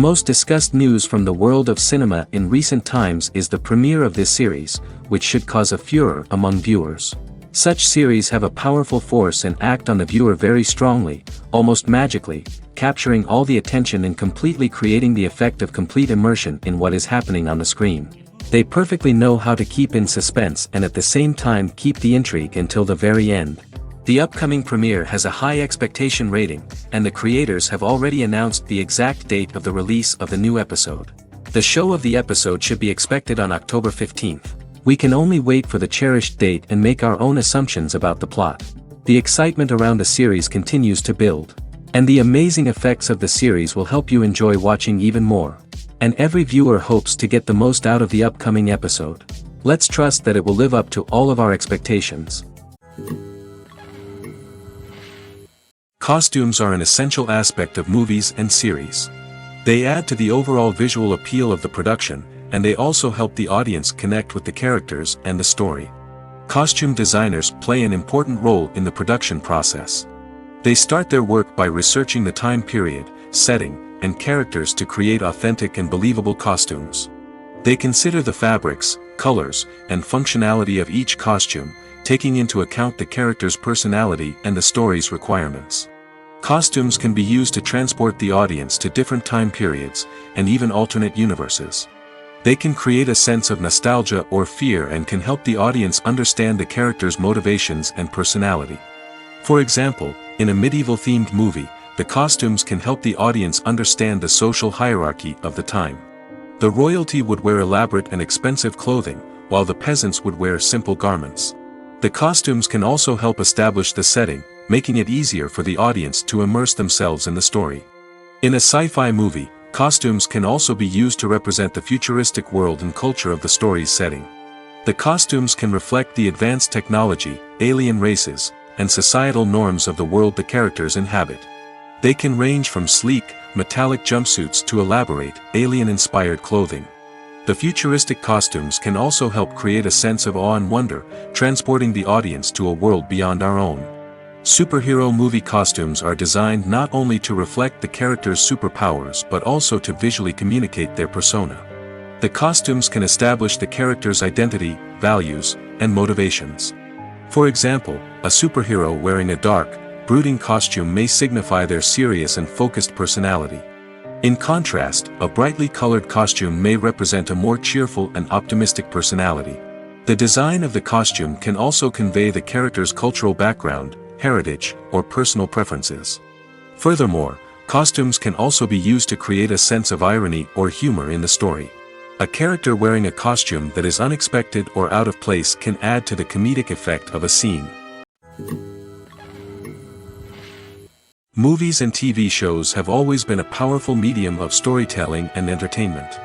most discussed news from the world of cinema in recent times is the premiere of this series, which should cause a furor among viewers. Such series have a powerful force and act on the viewer very strongly, almost magically, capturing all the attention and completely creating the effect of complete immersion in what is happening on the screen. They perfectly know how to keep in suspense and at the same time keep the intrigue until the very end. The upcoming premiere has a high expectation rating, and the creators have already announced the exact date of the release of the new episode. The show of the episode should be expected on October 15th. We can only wait for the cherished date and make our own assumptions about the plot. The excitement around the series continues to build. And the amazing effects of the series will help you enjoy watching even more. And every viewer hopes to get the most out of the upcoming episode. Let's trust that it will live up to all of our expectations. Costumes are an essential aspect of movies and series. They add to the overall visual appeal of the production, and they also help the audience connect with the characters and the story. Costume designers play an important role in the production process. They start their work by researching the time period, setting, and characters to create authentic and believable costumes. They consider the fabrics, colors, and functionality of each costume, taking into account the character's personality and the story's requirements. Costumes can be used to transport the audience to different time periods, and even alternate universes. They can create a sense of nostalgia or fear and can help the audience understand the character's motivations and personality. For example, in a medieval-themed movie, the costumes can help the audience understand the social hierarchy of the time. The royalty would wear elaborate and expensive clothing, while the peasants would wear simple garments. The costumes can also help establish the setting, making it easier for the audience to immerse themselves in the story. In a sci-fi movie, costumes can also be used to represent the futuristic world and culture of the story's setting. The costumes can reflect the advanced technology, alien races, and societal norms of the world the characters inhabit. They can range from sleek, metallic jumpsuits to elaborate, alien-inspired clothing. The futuristic costumes can also help create a sense of awe and wonder, transporting the audience to a world beyond our own. Superhero movie costumes are designed not only to reflect the character's superpowers but also to visually communicate their persona. The costumes can establish the character's identity, values, and motivations. For example, a superhero wearing a dark, brooding costume may signify their serious and focused personality. In contrast, a brightly colored costume may represent a more cheerful and optimistic personality. The design of the costume can also convey the character's cultural background, heritage, or personal preferences. Furthermore, costumes can also be used to create a sense of irony or humor in the story. A character wearing a costume that is unexpected or out of place can add to the comedic effect of a scene. Movies and TV shows have always been a powerful medium of storytelling and entertainment.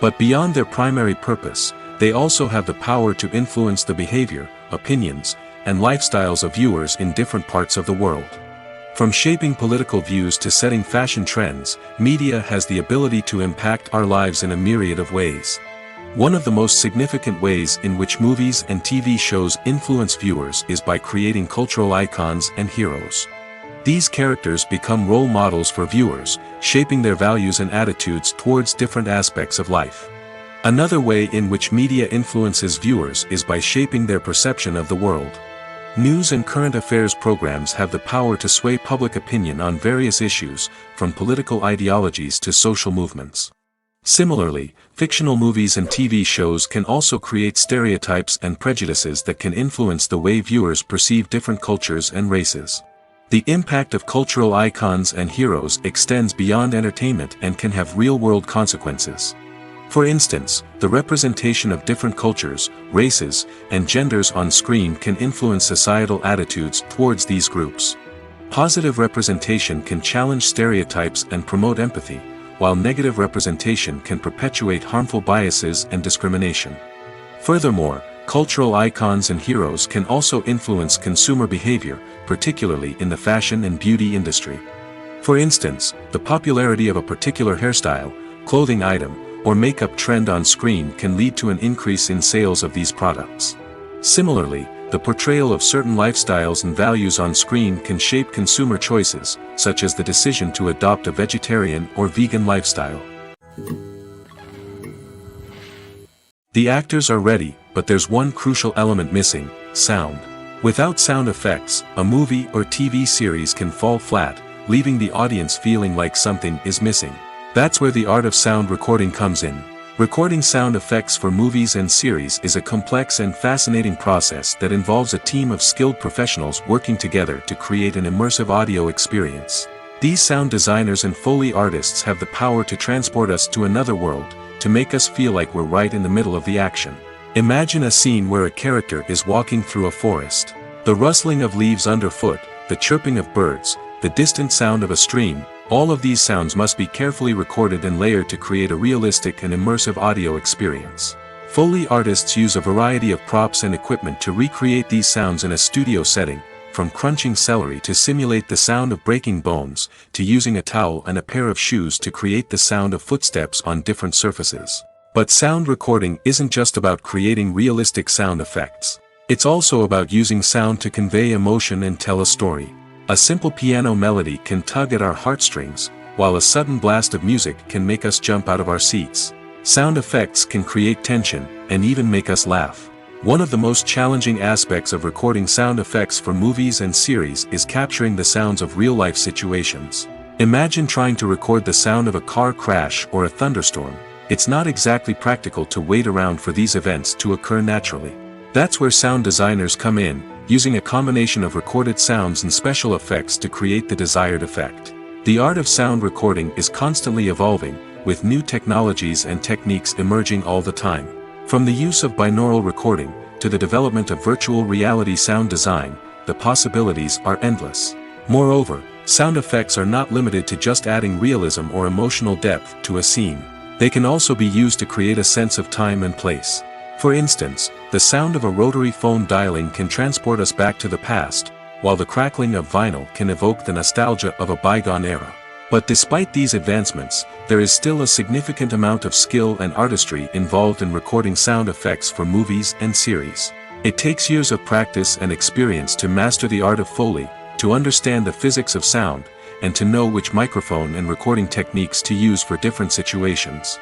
But beyond their primary purpose, they also have the power to influence the behavior, opinions, and lifestyles of viewers in different parts of the world. From shaping political views to setting fashion trends, media has the ability to impact our lives in a myriad of ways. One of the most significant ways in which movies and TV shows influence viewers is by creating cultural icons and heroes. These characters become role models for viewers, shaping their values and attitudes towards different aspects of life. Another way in which media influences viewers is by shaping their perception of the world. News and current affairs programs have the power to sway public opinion on various issues, from political ideologies to social movements. Similarly, fictional movies and TV shows can also create stereotypes and prejudices that can influence the way viewers perceive different cultures and races. The impact of cultural icons and heroes extends beyond entertainment and can have real-world consequences. For instance, the representation of different cultures, races, and genders on screen can influence societal attitudes towards these groups. Positive representation can challenge stereotypes and promote empathy, while negative representation can perpetuate harmful biases and discrimination. Furthermore, cultural icons and heroes can also influence consumer behavior, particularly in the fashion and beauty industry. For instance, the popularity of a particular hairstyle, clothing item, or makeup trend on screen can lead to an increase in sales of these products. Similarly, the portrayal of certain lifestyles and values on screen can shape consumer choices, such as the decision to adopt a vegetarian or vegan lifestyle. The actors are ready, but there's one crucial element missing: sound. Without sound effects, a movie or TV series can fall flat, leaving the audience feeling like something is missing. That's where the art of sound recording comes in. Recording sound effects for movies and series is a complex and fascinating process that involves a team of skilled professionals working together to create an immersive audio experience. These sound designers and Foley artists have the power to transport us to another world, to make us feel like we're right in the middle of the action. Imagine a scene where a character is walking through a forest. The rustling of leaves underfoot, the chirping of birds, the distant sound of a stream, all of these sounds must be carefully recorded and layered to create a realistic and immersive audio experience. Foley artists use a variety of props and equipment to recreate these sounds in a studio setting, from crunching celery to simulate the sound of breaking bones, to using a towel and a pair of shoes to create the sound of footsteps on different surfaces. But sound recording isn't just about creating realistic sound effects. It's also about using sound to convey emotion and tell a story. A simple piano melody can tug at our heartstrings, while a sudden blast of music can make us jump out of our seats. Sound effects can create tension, and even make us laugh. One of the most challenging aspects of recording sound effects for movies and series is capturing the sounds of real-life situations. Imagine trying to record the sound of a car crash or a thunderstorm. It's not exactly practical to wait around for these events to occur naturally. That's where sound designers come in, using a combination of recorded sounds and special effects to create the desired effect. The art of sound recording is constantly evolving, with new technologies and techniques emerging all the time. From the use of binaural recording, to the development of virtual reality sound design, the possibilities are endless. Moreover, sound effects are not limited to just adding realism or emotional depth to a scene. They can also be used to create a sense of time and place. For instance, the sound of a rotary phone dialing can transport us back to the past, while the crackling of vinyl can evoke the nostalgia of a bygone era. But despite these advancements, there is still a significant amount of skill and artistry involved in recording sound effects for movies and series. It takes years of practice and experience to master the art of Foley, to understand the physics of sound, and to know which microphone and recording techniques to use for different situations.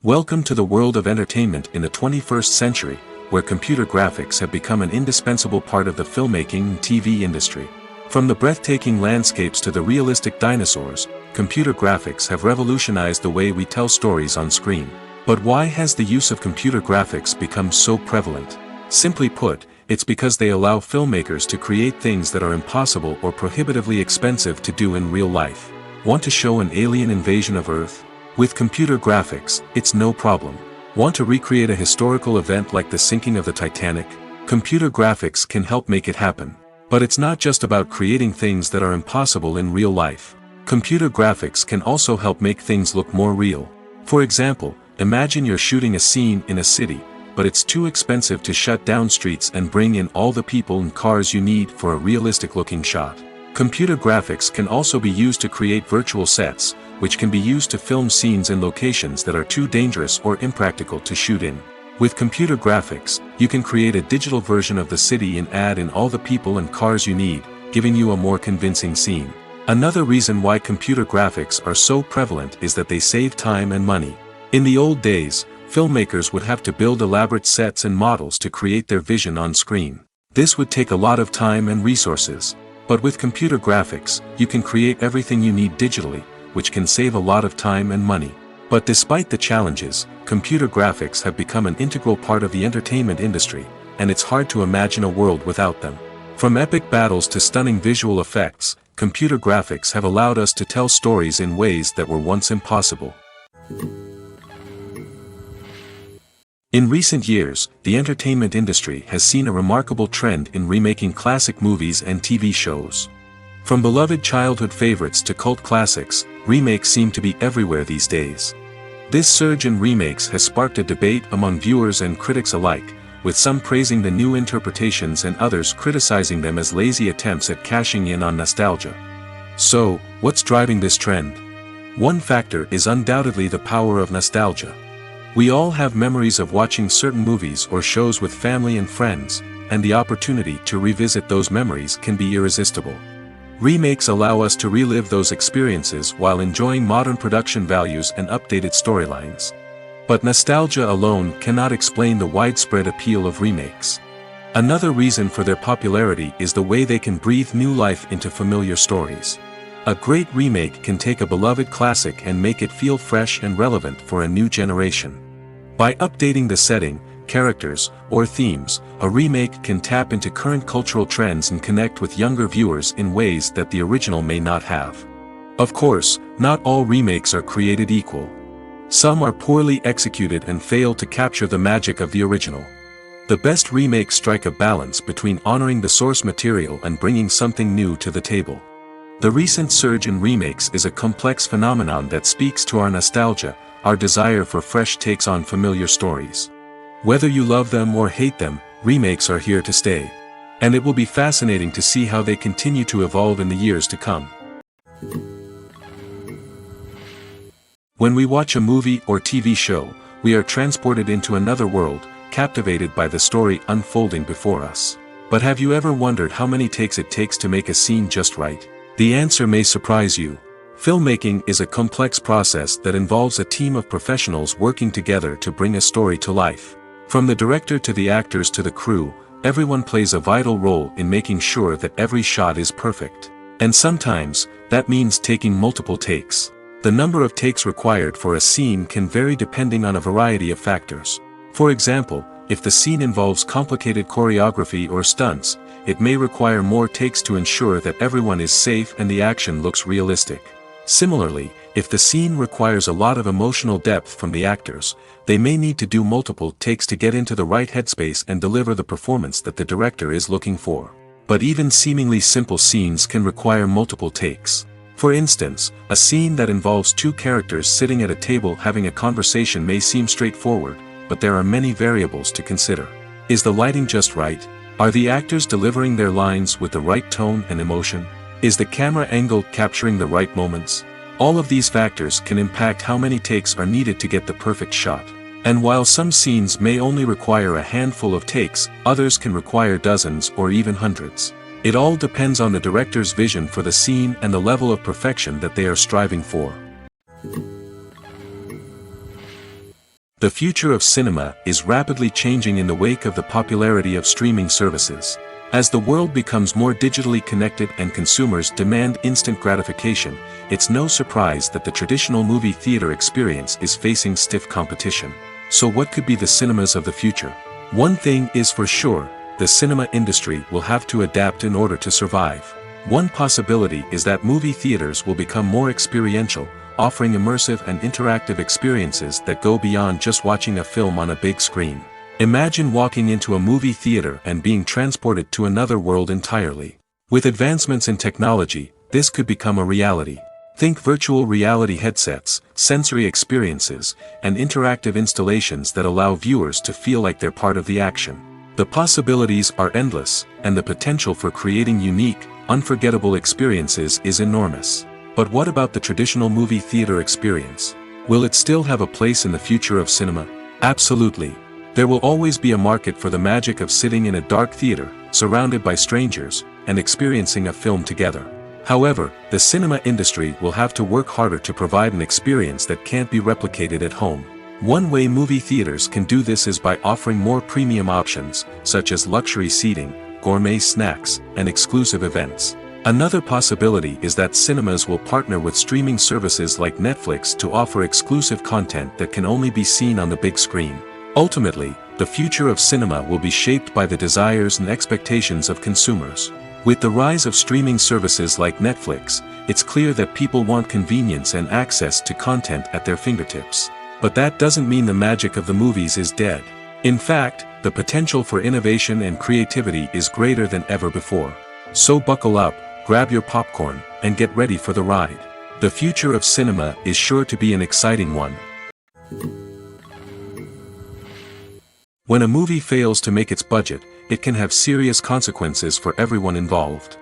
Welcome to the world of entertainment in the 21st century, where computer graphics have become an indispensable part of the filmmaking and TV industry. From the breathtaking landscapes to the realistic dinosaurs, computer graphics have revolutionized the way we tell stories on screen. But why has the use of computer graphics become so prevalent? Simply put, it's because they allow filmmakers to create things that are impossible or prohibitively expensive to do in real life. Want to show an alien invasion of Earth? With computer graphics, it's no problem. Want to recreate a historical event like the sinking of the Titanic? Computer graphics can help make it happen. But it's not just about creating things that are impossible in real life. Computer graphics can also help make things look more real. For example, imagine you're shooting a scene in a city, but it's too expensive to shut down streets and bring in all the people and cars you need for a realistic-looking shot. Computer graphics can also be used to create virtual sets, which can be used to film scenes in locations that are too dangerous or impractical to shoot in. With computer graphics, you can create a digital version of the city and add in all the people and cars you need, giving you a more convincing scene. Another reason why computer graphics are so prevalent is that they save time and money. In the old days, filmmakers would have to build elaborate sets and models to create their vision on screen. This would take a lot of time and resources. But with computer graphics, you can create everything you need digitally, which can save a lot of time and money. But despite the challenges, computer graphics have become an integral part of the entertainment industry, and it's hard to imagine a world without them. From epic battles to stunning visual effects, computer graphics have allowed us to tell stories in ways that were once impossible. In recent years, the entertainment industry has seen a remarkable trend in remaking classic movies and TV shows. From beloved childhood favorites to cult classics, remakes seem to be everywhere these days. This surge in remakes has sparked a debate among viewers and critics alike, with some praising the new interpretations and others criticizing them as lazy attempts at cashing in on nostalgia. So, what's driving this trend? One factor is undoubtedly the power of nostalgia. We all have memories of watching certain movies or shows with family and friends, and the opportunity to revisit those memories can be irresistible. Remakes allow us to relive those experiences while enjoying modern production values and updated storylines. But nostalgia alone cannot explain the widespread appeal of remakes. Another reason for their popularity is the way they can breathe new life into familiar stories. A great remake can take a beloved classic and make it feel fresh and relevant for a new generation. By updating the setting, characters, or themes, a remake can tap into current cultural trends and connect with younger viewers in ways that the original may not have. Of course, not all remakes are created equal. Some are poorly executed and fail to capture the magic of the original. The best remakes strike a balance between honoring the source material and bringing something new to the table. The recent surge in remakes is a complex phenomenon that speaks to our nostalgia, our desire for fresh takes on familiar stories. Whether you love them or hate them, remakes are here to stay. And it will be fascinating to see how they continue to evolve in the years to come. When we watch a movie or TV show, we are transported into another world, captivated by the story unfolding before us. But have you ever wondered how many takes it takes to make a scene just right? The answer may surprise you. Filmmaking is a complex process that involves a team of professionals working together to bring a story to life. From the director to the actors to the crew, everyone plays a vital role in making sure that every shot is perfect. And sometimes, that means taking multiple takes. The number of takes required for a scene can vary depending on a variety of factors. For example, if the scene involves complicated choreography or stunts, it may require more takes to ensure that everyone is safe and the action looks realistic. Similarly, if the scene requires a lot of emotional depth from the actors, they may need to do multiple takes to get into the right headspace and deliver the performance that the director is looking for. But even seemingly simple scenes can require multiple takes. For instance, a scene that involves two characters sitting at a table having a conversation may seem straightforward, but there are many variables to consider. Is the lighting just right? Are the actors delivering their lines with the right tone and emotion? Is the camera angle capturing the right moments? All of these factors can impact how many takes are needed to get the perfect shot. And while some scenes may only require a handful of takes, others can require dozens or even hundreds. It all depends on the director's vision for the scene and the level of perfection that they are striving for. The future of cinema is rapidly changing in the wake of the popularity of streaming services. As the world becomes more digitally connected and consumers demand instant gratification, it's no surprise that the traditional movie theater experience is facing stiff competition. So what could be the cinemas of the future? One thing is for sure, the cinema industry will have to adapt in order to survive. One possibility is that movie theaters will become more experiential, offering immersive and interactive experiences that go beyond just watching a film on a big screen. Imagine walking into a movie theater and being transported to another world entirely. With advancements in technology, this could become a reality. Think virtual reality headsets, sensory experiences, and interactive installations that allow viewers to feel like they're part of the action. The possibilities are endless, and the potential for creating unique, unforgettable experiences is enormous. But what about the traditional movie theater experience? Will it still have a place in the future of cinema? Absolutely. There will always be a market for the magic of sitting in a dark theater, surrounded by strangers, and experiencing a film together. However, the cinema industry will have to work harder to provide an experience that can't be replicated at home. One way movie theaters can do this is by offering more premium options, such as luxury seating, gourmet snacks, and exclusive events. Another possibility is that cinemas will partner with streaming services like Netflix to offer exclusive content that can only be seen on the big screen. Ultimately, the future of cinema will be shaped by the desires and expectations of consumers. With the rise of streaming services like Netflix, it's clear that people want convenience and access to content at their fingertips. But that doesn't mean the magic of the movies is dead. In fact, the potential for innovation and creativity is greater than ever before. So buckle up, grab your popcorn, and get ready for the ride. The future of cinema is sure to be an exciting one. When a movie fails to make its budget, it can have serious consequences for everyone involved.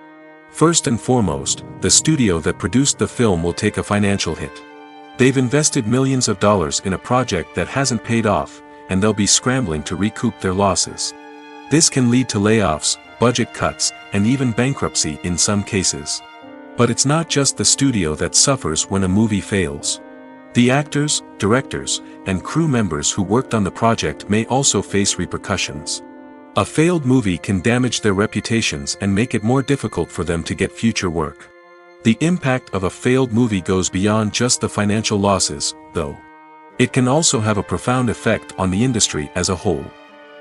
First and foremost, the studio that produced the film will take a financial hit. They've invested millions of dollars in a project that hasn't paid off, and they'll be scrambling to recoup their losses. This can lead to layoffs, budget cuts, and even bankruptcy in some cases. But it's not just the studio that suffers when a movie fails. The actors, directors, and crew members who worked on the project may also face repercussions. A failed movie can damage their reputations and make it more difficult for them to get future work. The impact of a failed movie goes beyond just the financial losses, though. It can also have a profound effect on the industry as a whole.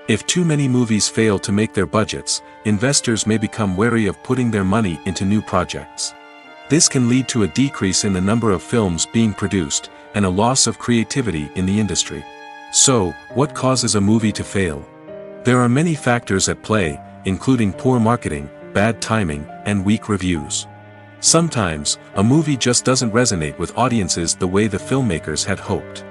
If too many movies fail to make their budgets, investors may become wary of putting their money into new projects. This can lead to a decrease in the number of films being produced, and a loss of creativity in the industry. So, what causes a movie to fail? There are many factors at play, including poor marketing, bad timing, and weak reviews. Sometimes, a movie just doesn't resonate with audiences the way the filmmakers had hoped.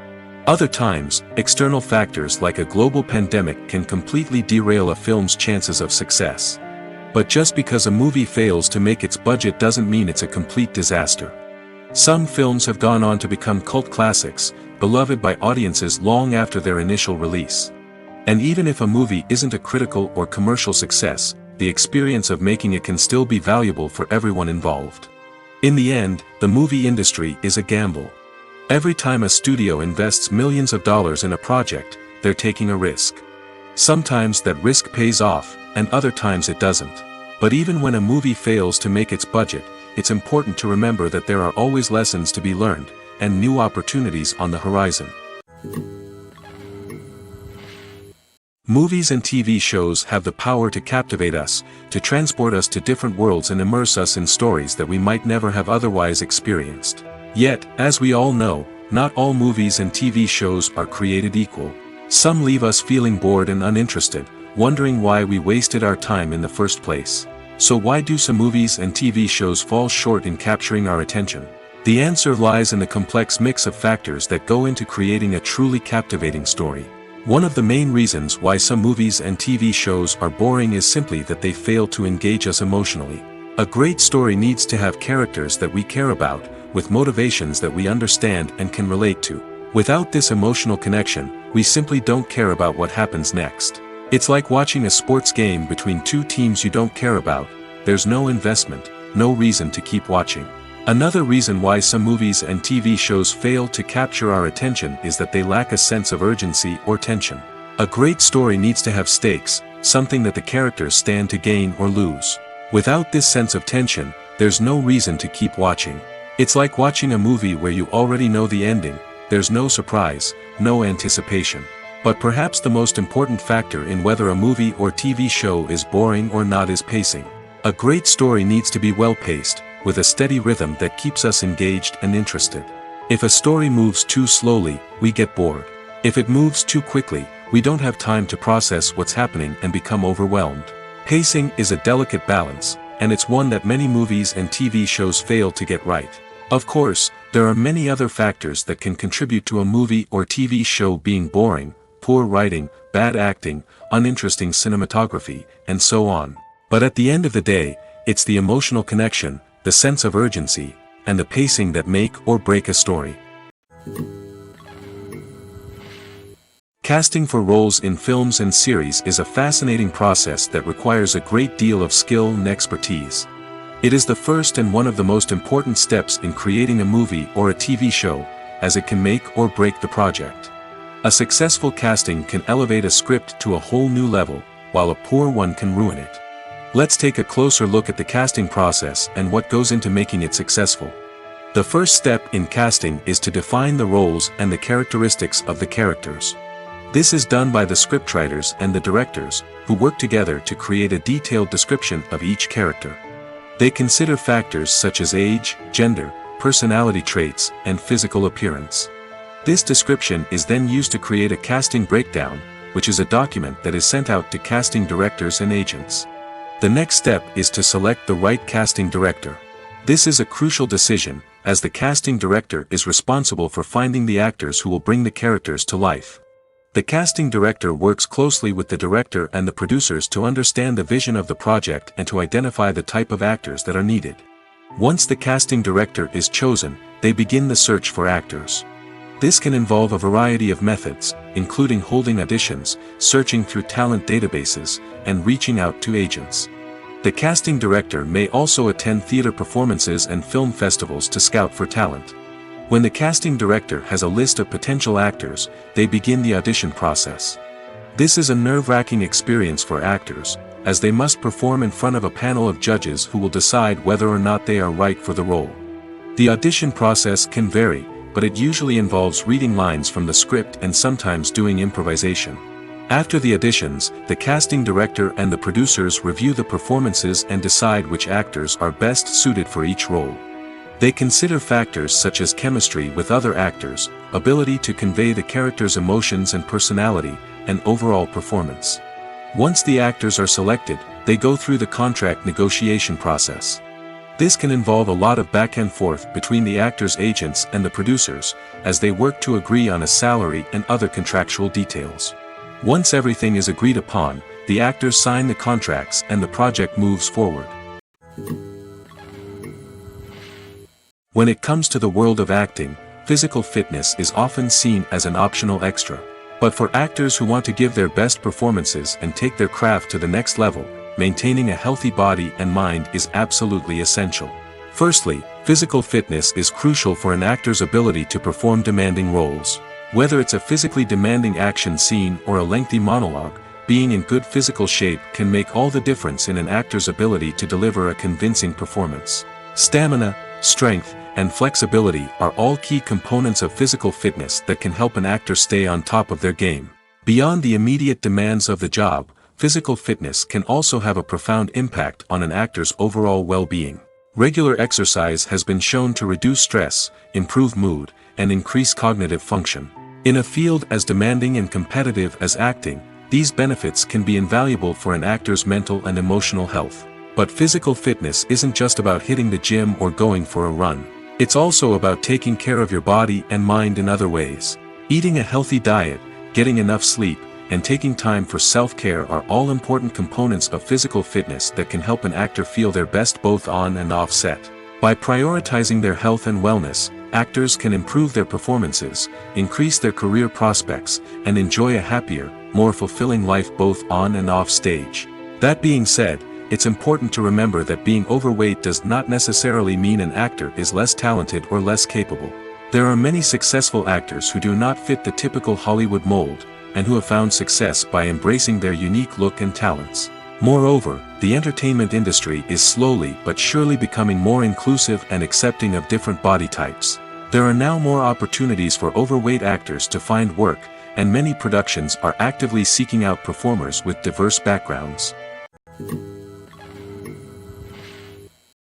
Other times, external factors like a global pandemic can completely derail a film's chances of success. But just because a movie fails to make its budget doesn't mean it's a complete disaster. Some films have gone on to become cult classics, beloved by audiences long after their initial release. And even if a movie isn't a critical or commercial success, the experience of making it can still be valuable for everyone involved. In the end, the movie industry is a gamble. Every time a studio invests millions of dollars in a project, they're taking a risk. Sometimes that risk pays off, and other times it doesn't. But even when a movie fails to make its budget, it's important to remember that there are always lessons to be learned, and new opportunities on the horizon. Movies and TV shows have the power to captivate us, to transport us to different worlds and immerse us in stories that we might never have otherwise experienced. Yet, as we all know, not all movies and TV shows are created equal. Some leave us feeling bored and uninterested, wondering why we wasted our time in the first place. So why do some movies and TV shows fall short in capturing our attention? The answer lies in the complex mix of factors that go into creating a truly captivating story. One of the main reasons why some movies and TV shows are boring is simply that they fail to engage us emotionally. A great story needs to have characters that we care about, with motivations that we understand and can relate to. Without this emotional connection, we simply don't care about what happens next. It's like watching a sports game between two teams you don't care about. There's no investment, no reason to keep watching. Another reason why some movies and TV shows fail to capture our attention is that they lack a sense of urgency or tension. A great story needs to have stakes, something that the characters stand to gain or lose. Without this sense of tension, there's no reason to keep watching. It's like watching a movie where you already know the ending. There's no surprise, no anticipation. But perhaps the most important factor in whether a movie or TV show is boring or not is pacing. A great story needs to be well-paced, with a steady rhythm that keeps us engaged and interested. If a story moves too slowly, we get bored. If it moves too quickly, we don't have time to process what's happening and become overwhelmed. Pacing is a delicate balance, and it's one that many movies and TV shows fail to get right. Of course, there are many other factors that can contribute to a movie or TV show being boring: poor writing, bad acting, uninteresting cinematography, and so on. But at the end of the day, it's the emotional connection, the sense of urgency, and the pacing that make or break a story. Casting for roles in films and series is a fascinating process that requires a great deal of skill and expertise. It is the first and one of the most important steps in creating a movie or a TV show, as it can make or break the project. A successful casting can elevate a script to a whole new level, while a poor one can ruin it. Let's take a closer look at the casting process and what goes into making it successful. The first step in casting is to define the roles and the characteristics of the characters. This is done by the scriptwriters and the directors, who work together to create a detailed description of each character. They consider factors such as age, gender, personality traits, and physical appearance. This description is then used to create a casting breakdown, which is a document that is sent out to casting directors and agents. The next step is to select the right casting director. This is a crucial decision, as the casting director is responsible for finding the actors who will bring the characters to life. The casting director works closely with the director and the producers to understand the vision of the project and to identify the type of actors that are needed. Once the casting director is chosen, they begin the search for actors. This can involve a variety of methods, including holding auditions, searching through talent databases, and reaching out to agents. The casting director may also attend theater performances and film festivals to scout for talent. When the casting director has a list of potential actors, they begin the audition process. This is a nerve-wracking experience for actors, as they must perform in front of a panel of judges who will decide whether or not they are right for the role. The audition process can vary, but it usually involves reading lines from the script and sometimes doing improvisation. After the auditions, the casting director and the producers review the performances and decide which actors are best suited for each role. They consider factors such as chemistry with other actors, ability to convey the character's emotions and personality, and overall performance. Once the actors are selected, they go through the contract negotiation process. This can involve a lot of back and forth between the actors' agents and the producers, as they work to agree on a salary and other contractual details. Once everything is agreed upon, the actors sign the contracts and the project moves forward. When it comes to the world of acting, physical fitness is often seen as an optional extra. But for actors who want to give their best performances and take their craft to the next level, maintaining a healthy body and mind is absolutely essential. Firstly, physical fitness is crucial for an actor's ability to perform demanding roles. Whether it's a physically demanding action scene or a lengthy monologue, being in good physical shape can make all the difference in an actor's ability to deliver a convincing performance. Stamina, strength, and flexibility are all key components of physical fitness that can help an actor stay on top of their game. Beyond the immediate demands of the job, physical fitness can also have a profound impact on an actor's overall well-being. Regular exercise has been shown to reduce stress, improve mood, and increase cognitive function. In a field as demanding and competitive as acting, these benefits can be invaluable for an actor's mental and emotional health. But physical fitness isn't just about hitting the gym or going for a run. It's also about taking care of your body and mind in other ways. Eating a healthy diet, getting enough sleep, and taking time for self-care are all important components of physical fitness that can help an actor feel their best both on and off set. By prioritizing their health and wellness, actors can improve their performances, increase their career prospects, and enjoy a happier, more fulfilling life both on and off stage. That being said, it's important to remember that being overweight does not necessarily mean an actor is less talented or less capable. There are many successful actors who do not fit the typical Hollywood mold, and who have found success by embracing their unique look and talents. Moreover, the entertainment industry is slowly but surely becoming more inclusive and accepting of different body types. There are now more opportunities for overweight actors to find work, and many productions are actively seeking out performers with diverse backgrounds.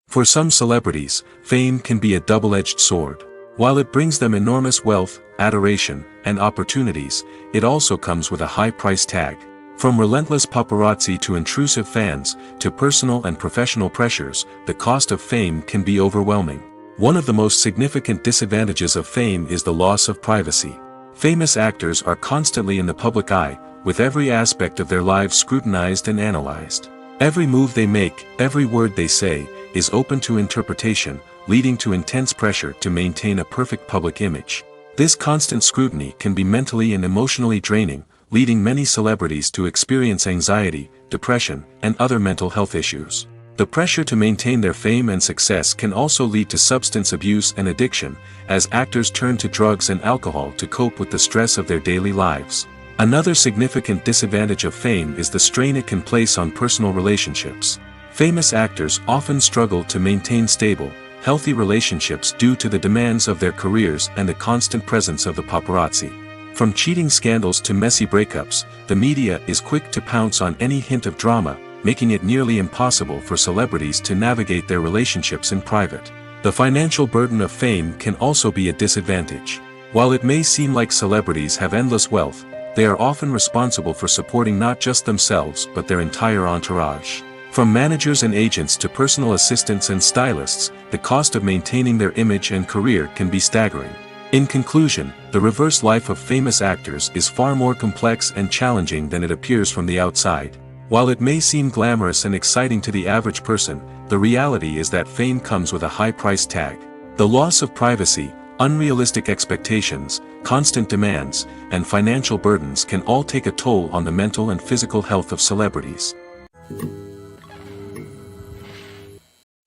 For some celebrities, fame can be a double-edged sword. While it brings them enormous wealth, adoration, and opportunities, it also comes with a high price tag. From relentless paparazzi to intrusive fans, to personal and professional pressures, the cost of fame can be overwhelming. One of the most significant disadvantages of fame is the loss of privacy. Famous actors are constantly in the public eye, with every aspect of their lives scrutinized and analyzed. Every move they make, every word they say, is open to interpretation, leading to intense pressure to maintain a perfect public image. This constant scrutiny can be mentally and emotionally draining, leading many celebrities to experience anxiety, depression, and other mental health issues. The pressure to maintain their fame and success can also lead to substance abuse and addiction, as actors turn to drugs and alcohol to cope with the stress of their daily lives. Another significant disadvantage of fame is the strain it can place on personal relationships. Famous actors often struggle to maintain stable, healthy relationships due to the demands of their careers and the constant presence of the paparazzi. From cheating scandals to messy breakups, the media is quick to pounce on any hint of drama, making it nearly impossible for celebrities to navigate their relationships in private. The financial burden of fame can also be a disadvantage. While it may seem like celebrities have endless wealth, they are often responsible for supporting not just themselves but their entire entourage. From managers and agents to personal assistants and stylists, the cost of maintaining their image and career can be staggering. In conclusion, the reverse life of famous actors is far more complex and challenging than it appears from the outside. While it may seem glamorous and exciting to the average person, the reality is that fame comes with a high price tag. The loss of privacy, unrealistic expectations, constant demands, and financial burdens can all take a toll on the mental and physical health of celebrities.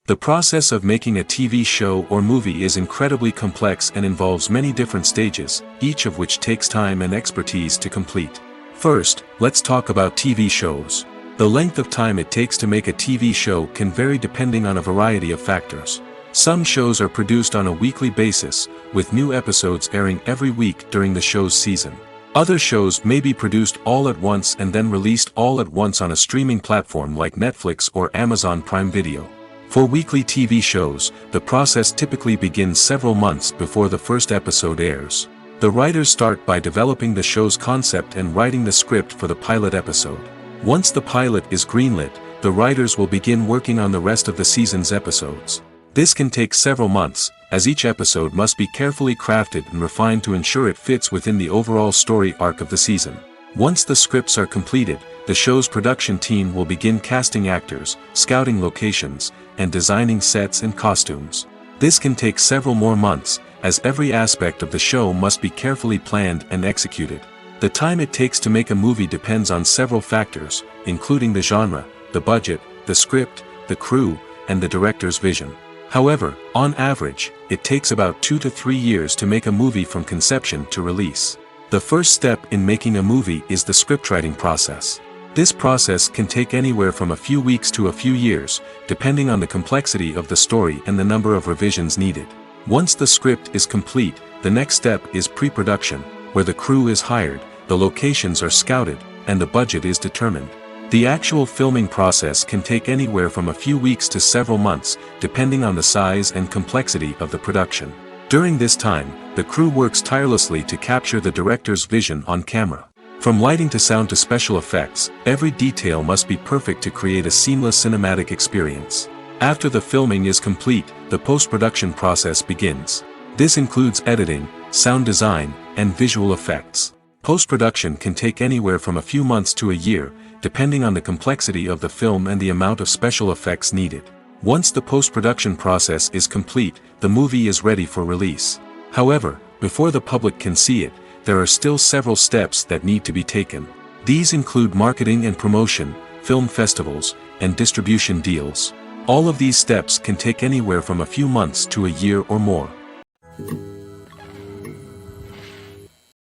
The process of making a TV show or movie is incredibly complex and involves many different stages, each of which takes time and expertise to complete. First, let's talk about TV shows. The length of time it takes to make a TV show can vary depending on a variety of factors. Some shows are produced on a weekly basis, with new episodes airing every week during the show's season. Other shows may be produced all at once and then released all at once on a streaming platform like Netflix or Amazon Prime Video. For weekly TV shows, the process typically begins several months before the first episode airs. The writers start by developing the show's concept and writing the script for the pilot episode. Once the pilot is greenlit, the writers will begin working on the rest of the season's episodes. This can take several months, as each episode must be carefully crafted and refined to ensure it fits within the overall story arc of the season. Once the scripts are completed, the show's production team will begin casting actors, scouting locations, and designing sets and costumes. This can take several more months, as every aspect of the show must be carefully planned and executed. The time it takes to make a movie depends on several factors, including the genre, the budget, the script, the crew, and the director's vision. However, on average, it takes about 2 to 3 years to make a movie from conception to release. The first step in making a movie is the scriptwriting process. This process can take anywhere from a few weeks to a few years, depending on the complexity of the story and the number of revisions needed. Once the script is complete, the next step is pre-production, where the crew is hired, the locations are scouted, and the budget is determined. The actual filming process can take anywhere from a few weeks to several months, depending on the size and complexity of the production. During this time, the crew works tirelessly to capture the director's vision on camera. From lighting to sound to special effects, every detail must be perfect to create a seamless cinematic experience. After the filming is complete, the post-production process begins. This includes editing, sound design, and visual effects. Post-production can take anywhere from a few months to a year, depending on the complexity of the film and the amount of special effects needed. Once the post-production process is complete, the movie is ready for release. However, before the public can see it, there are still several steps that need to be taken. These include marketing and promotion, film festivals, and distribution deals. All of these steps can take anywhere from a few months to a year or more.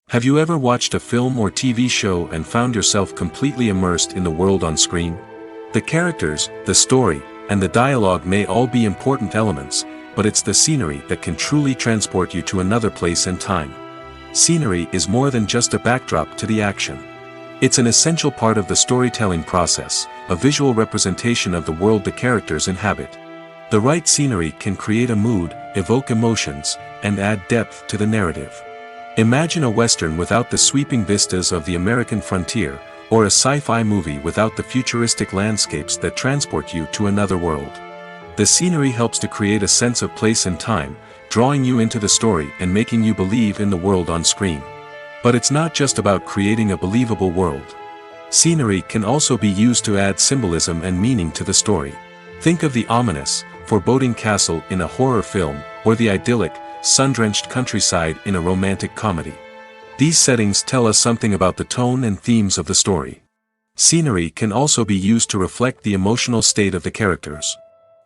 Have you ever watched a film or TV show and found yourself completely immersed in the world on screen? The characters, the story, and the dialogue may all be important elements, but it's the scenery that can truly transport you to another place and time. Scenery is more than just a backdrop to the action. It's an essential part of the storytelling process, a visual representation of the world the characters inhabit. The right scenery can create a mood, evoke emotions, and add depth to the narrative. Imagine a Western without the sweeping vistas of the American frontier, or a sci-fi movie without the futuristic landscapes that transport you to another world. The scenery helps to create a sense of place and time, drawing you into the story and making you believe in the world on screen. But it's not just about creating a believable world. Scenery can also be used to add symbolism and meaning to the story. Think of the ominous, foreboding castle in a horror film, or the idyllic, sun-drenched countryside in a romantic comedy. These settings tell us something about the tone and themes of the story. Scenery can also be used to reflect the emotional state of the characters.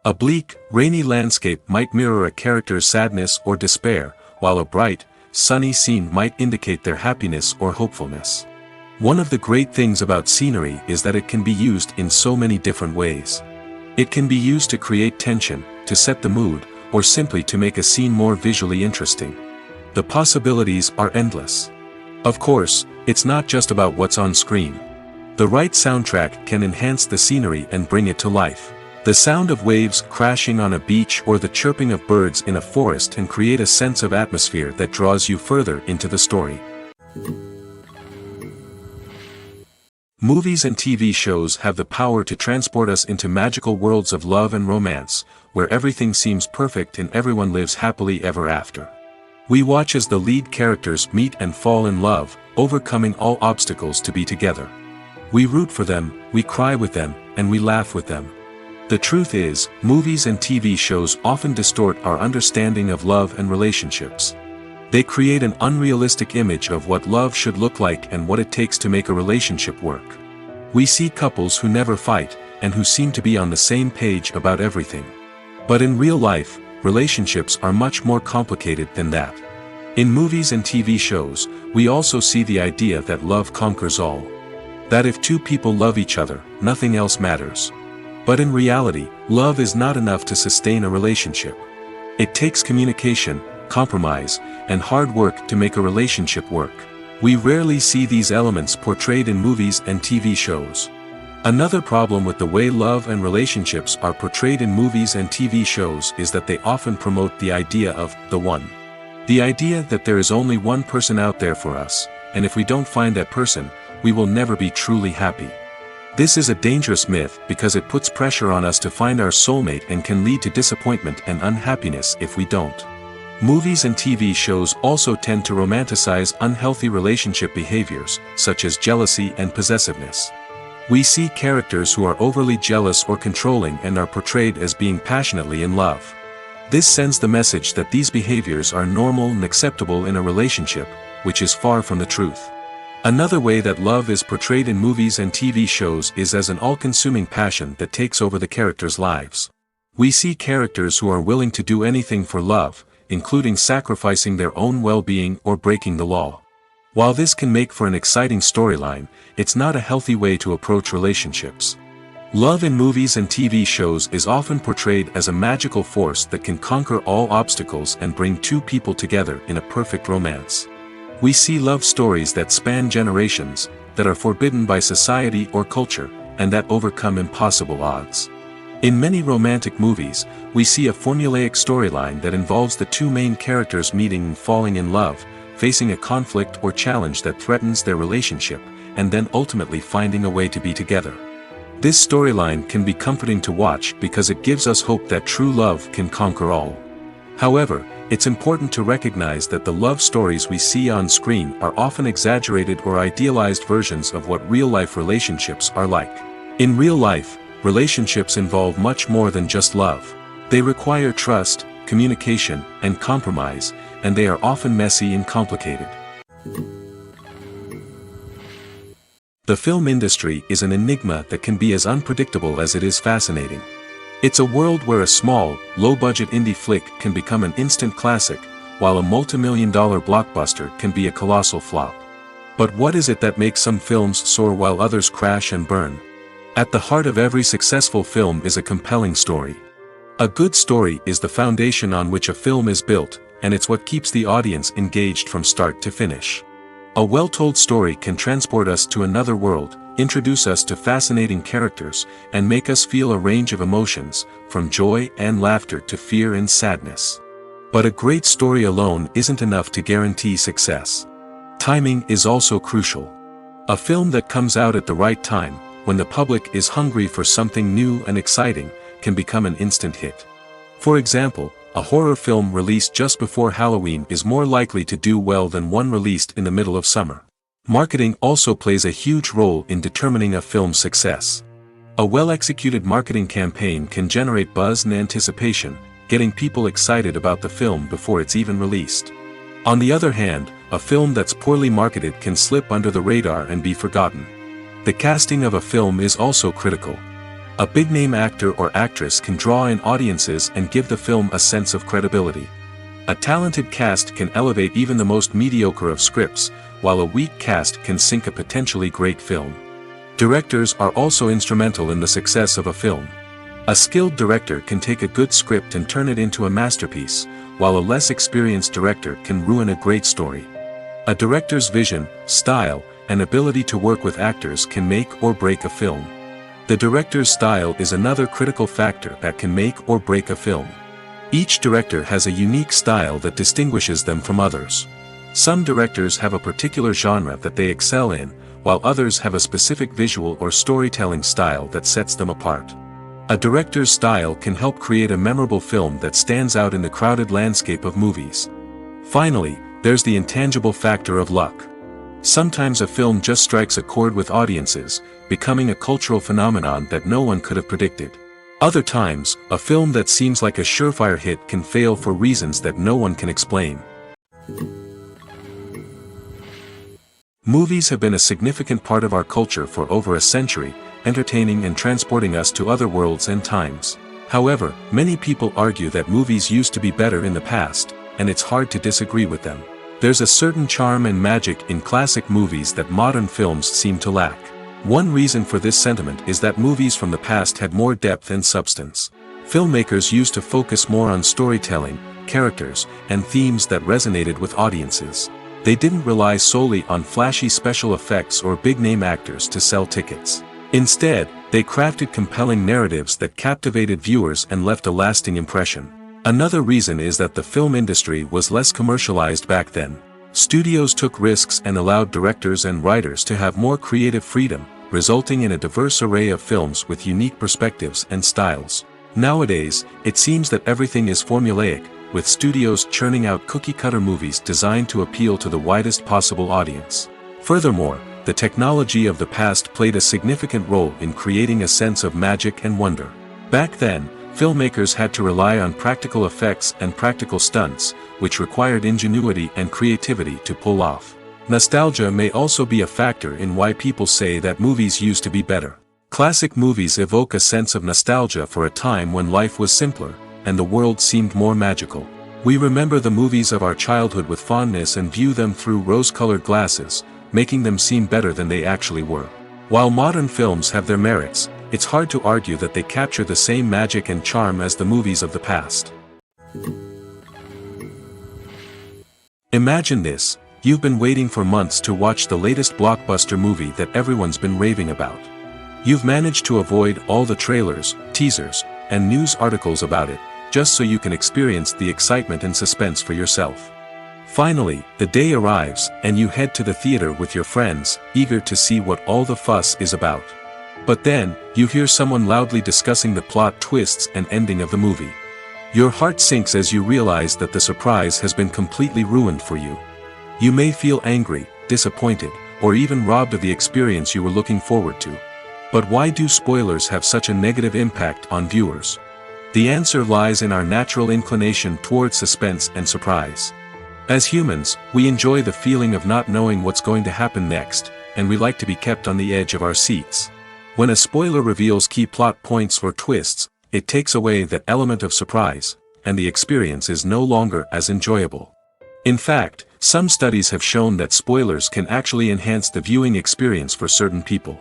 A bleak, rainy landscape might mirror a character's sadness or despair, while a bright, sunny scene might indicate their happiness or hopefulness. One of the great things about scenery is that it can be used in so many different ways. It can be used to create tension, to set the mood, or simply to make a scene more visually interesting. The possibilities are endless. Of course, it's not just about what's on screen. The right soundtrack can enhance the scenery and bring it to life. The sound of waves crashing on a beach or the chirping of birds in a forest can create a sense of atmosphere that draws you further into the story. Movies and TV shows have the power to transport us into magical worlds of love and romance, where everything seems perfect and everyone lives happily ever after. We watch as the lead characters meet and fall in love, overcoming all obstacles to be together. We root for them, we cry with them, and we laugh with them. The truth is, movies and TV shows often distort our understanding of love and relationships. They create an unrealistic image of what love should look like and what it takes to make a relationship work. We see couples who never fight, and who seem to be on the same page about everything. But in real life, relationships are much more complicated than that. In movies and TV shows, we also see the idea that love conquers all. That if two people love each other, nothing else matters. But in reality, love is not enough to sustain a relationship. It takes communication, compromise, and hard work to make a relationship work. We rarely see these elements portrayed in movies and TV shows. Another problem with the way love and relationships are portrayed in movies and TV shows is that they often promote the idea of the one. The idea that there is only one person out there for us, and if we don't find that person, we will never be truly happy. This is a dangerous myth because it puts pressure on us to find our soulmate and can lead to disappointment and unhappiness if we don't. Movies and TV shows also tend to romanticize unhealthy relationship behaviors, such as jealousy and possessiveness. We see characters who are overly jealous or controlling and are portrayed as being passionately in love. This sends the message that these behaviors are normal and acceptable in a relationship, which is far from the truth. Another way that love is portrayed in movies and TV shows is as an all-consuming passion that takes over the characters' lives. We see characters who are willing to do anything for love, including sacrificing their own well-being or breaking the law. While this can make for an exciting storyline, it's not a healthy way to approach relationships. Love in movies and TV shows is often portrayed as a magical force that can conquer all obstacles and bring two people together in a perfect romance. We see love stories that span generations, that are forbidden by society or culture, and that overcome impossible odds. In many romantic movies, we see a formulaic storyline that involves the two main characters meeting and falling in love, facing a conflict or challenge that threatens their relationship, and then ultimately finding a way to be together. This storyline can be comforting to watch because it gives us hope that true love can conquer all. However, it's important to recognize that the love stories we see on screen are often exaggerated or idealized versions of what real-life relationships are like. In real life, relationships involve much more than just love. They require trust, communication, and compromise, and they are often messy and complicated. The film industry is an enigma that can be as unpredictable as it is fascinating. It's a world where a small, low-budget indie flick can become an instant classic, while a multi-million-dollar blockbuster can be a colossal flop. But what is it that makes some films soar while others crash and burn? At the heart of every successful film is a compelling story. A good story is the foundation on which a film is built, and it's what keeps the audience engaged from start to finish. A well-told story can transport us to another world, introduce us to fascinating characters, and make us feel a range of emotions, from joy and laughter to fear and sadness. But a great story alone isn't enough to guarantee success. Timing is also crucial. A film that comes out at the right time, when the public is hungry for something new and exciting, can become an instant hit. For example, a horror film released just before Halloween is more likely to do well than one released in the middle of summer. Marketing also plays a huge role in determining a film's success. A well-executed marketing campaign can generate buzz and anticipation, getting people excited about the film before it's even released. On the other hand, a film that's poorly marketed can slip under the radar and be forgotten. The casting of a film is also critical. A big-name actor or actress can draw in audiences and give the film a sense of credibility. A talented cast can elevate even the most mediocre of scripts, while a weak cast can sink a potentially great film. Directors are also instrumental in the success of a film. A skilled director can take a good script and turn it into a masterpiece, while a less experienced director can ruin a great story. A director's vision, style, and ability to work with actors can make or break a film. The director's style is another critical factor that can make or break a film. Each director has a unique style that distinguishes them from others. Some directors have a particular genre that they excel in, while others have a specific visual or storytelling style that sets them apart. A director's style can help create a memorable film that stands out in the crowded landscape of movies. Finally, there's the intangible factor of luck. Sometimes a film just strikes a chord with audiences, becoming a cultural phenomenon that no one could have predicted. Other times, a film that seems like a surefire hit can fail for reasons that no one can explain. Movies have been a significant part of our culture for over a century, entertaining and transporting us to other worlds and times. However, many people argue that movies used to be better in the past, and it's hard to disagree with them. There's a certain charm and magic in classic movies that modern films seem to lack. One reason for this sentiment is that movies from the past had more depth and substance. Filmmakers used to focus more on storytelling, characters, and themes that resonated with audiences. They didn't rely solely on flashy special effects or big-name actors to sell tickets. Instead, they crafted compelling narratives that captivated viewers and left a lasting impression. Another reason is that the film industry was less commercialized back then. Studios took risks and allowed directors and writers to have more creative freedom, resulting in a diverse array of films with unique perspectives and styles. Nowadays, it seems that everything is formulaic, with studios churning out cookie-cutter movies designed to appeal to the widest possible audience. Furthermore, the technology of the past played a significant role in creating a sense of magic and wonder. Back then, filmmakers had to rely on practical effects and practical stunts, which required ingenuity and creativity to pull off. Nostalgia may also be a factor in why people say that movies used to be better. Classic movies evoke a sense of nostalgia for a time when life was simpler, and the world seemed more magical. We remember the movies of our childhood with fondness and view them through rose-colored glasses, making them seem better than they actually were. While modern films have their merits, it's hard to argue that they capture the same magic and charm as the movies of the past. Imagine this: you've been waiting for months to watch the latest blockbuster movie that everyone's been raving about. You've managed to avoid all the trailers, teasers, and news articles about it, just so you can experience the excitement and suspense for yourself. Finally, the day arrives, and you head to the theater with your friends, eager to see what all the fuss is about. But then, you hear someone loudly discussing the plot twists and ending of the movie. Your heart sinks as you realize that the surprise has been completely ruined for you. You may feel angry, disappointed, or even robbed of the experience you were looking forward to. But why do spoilers have such a negative impact on viewers? The answer lies in our natural inclination toward suspense and surprise. As humans, we enjoy the feeling of not knowing what's going to happen next, and we like to be kept on the edge of our seats. When a spoiler reveals key plot points or twists, it takes away that element of surprise, and the experience is no longer as enjoyable. In fact, some studies have shown that spoilers can actually enhance the viewing experience for certain people.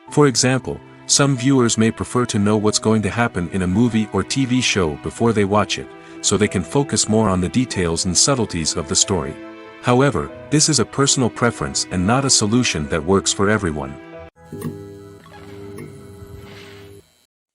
For example, some viewers may prefer to know what's going to happen in a movie or TV show before they watch it, so they can focus more on the details and subtleties of the story. However, this is a personal preference and not a solution that works for everyone.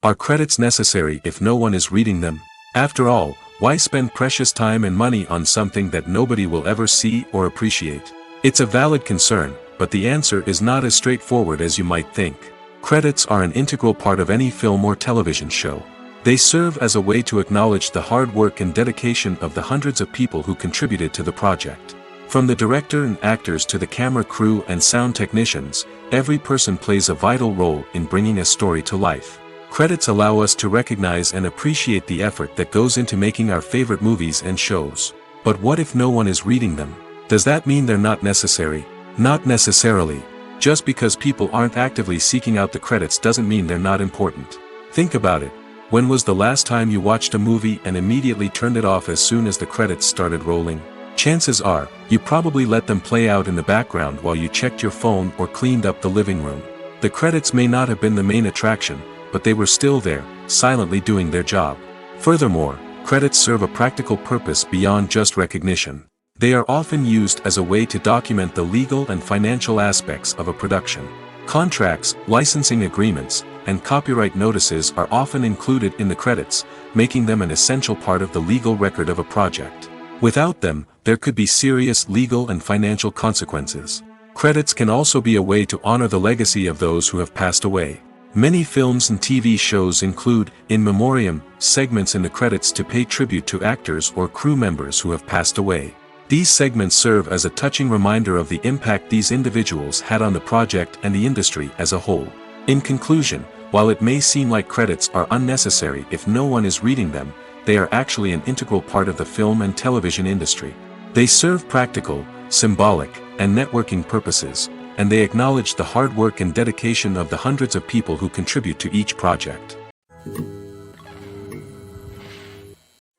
Are credits necessary if no one is reading them? After all, why spend precious time and money on something that nobody will ever see or appreciate? It's a valid concern, but the answer is not as straightforward as you might think. Credits are an integral part of any film or television show. They serve as a way to acknowledge the hard work and dedication of the hundreds of people who contributed to the project. From the director and actors to the camera crew and sound technicians, every person plays a vital role in bringing a story to life. Credits allow us to recognize and appreciate the effort that goes into making our favorite movies and shows. But what if no one is reading them? Does that mean they're not necessary? Not necessarily. Just because people aren't actively seeking out the credits doesn't mean they're not important. Think about it. When was the last time you watched a movie and immediately turned it off as soon as the credits started rolling? Chances are, you probably let them play out in the background while you checked your phone or cleaned up the living room. The credits may not have been the main attraction, but they were still there, silently doing their job. Furthermore, credits serve a practical purpose beyond just recognition. They are often used as a way to document the legal and financial aspects of a production. Contracts, licensing agreements, and copyright notices are often included in the credits, making them an essential part of the legal record of a project. Without them, there could be serious legal and financial consequences. Credits can also be a way to honor the legacy of those who have passed away. Many films and TV shows include, in memoriam, segments in the credits to pay tribute to actors or crew members who have passed away. These segments serve as a touching reminder of the impact these individuals had on the project and the industry as a whole. In conclusion, while it may seem like credits are unnecessary if no one is reading them, they are actually an integral part of the film and television industry. They serve practical, symbolic, and networking purposes, and they acknowledge the hard work and dedication of the hundreds of people who contribute to each project.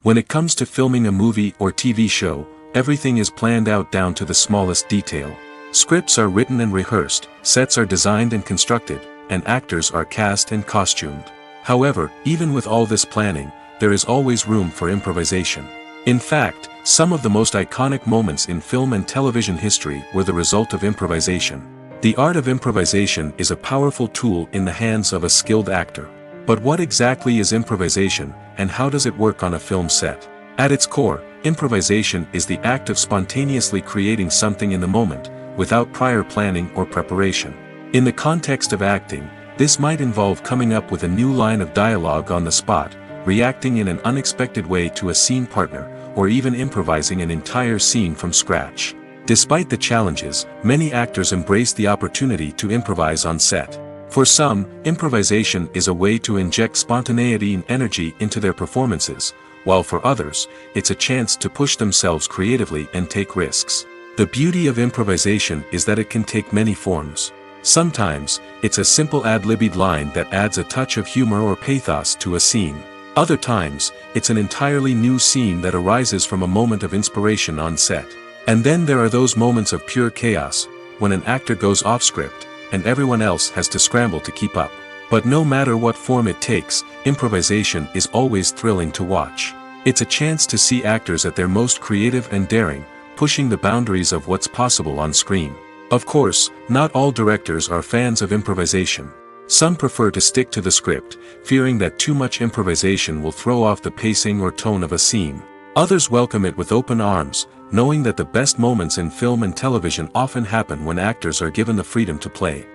When it comes to filming a movie or TV show, everything is planned out down to the smallest detail. Scripts are written and rehearsed, sets are designed and constructed, and actors are cast and costumed. However, even with all this planning, there is always room for improvisation. In fact, some of the most iconic moments in film and television history were the result of improvisation. The art of improvisation is a powerful tool in the hands of a skilled actor. But what exactly is improvisation, and how does it work on a film set? At its core, improvisation is the act of spontaneously creating something in the moment, without prior planning or preparation. In the context of acting, this might involve coming up with a new line of dialogue on the spot, reacting in an unexpected way to a scene partner, or even improvising an entire scene from scratch. Despite the challenges, many actors embrace the opportunity to improvise on set. For some, improvisation is a way to inject spontaneity and energy into their performances, while for others, it's a chance to push themselves creatively and take risks. The beauty of improvisation is that it can take many forms. Sometimes, it's a simple ad-libbed line that adds a touch of humor or pathos to a scene. Other times, it's an entirely new scene that arises from a moment of inspiration on set. And then there are those moments of pure chaos, when an actor goes off script, and everyone else has to scramble to keep up. But no matter what form it takes, improvisation is always thrilling to watch. It's a chance to see actors at their most creative and daring, pushing the boundaries of what's possible on screen. Of course, not all directors are fans of improvisation. Some prefer to stick to the script, fearing that too much improvisation will throw off the pacing or tone of a scene. Others welcome it with open arms, knowing that the best moments in film and television often happen when actors are given the freedom to play.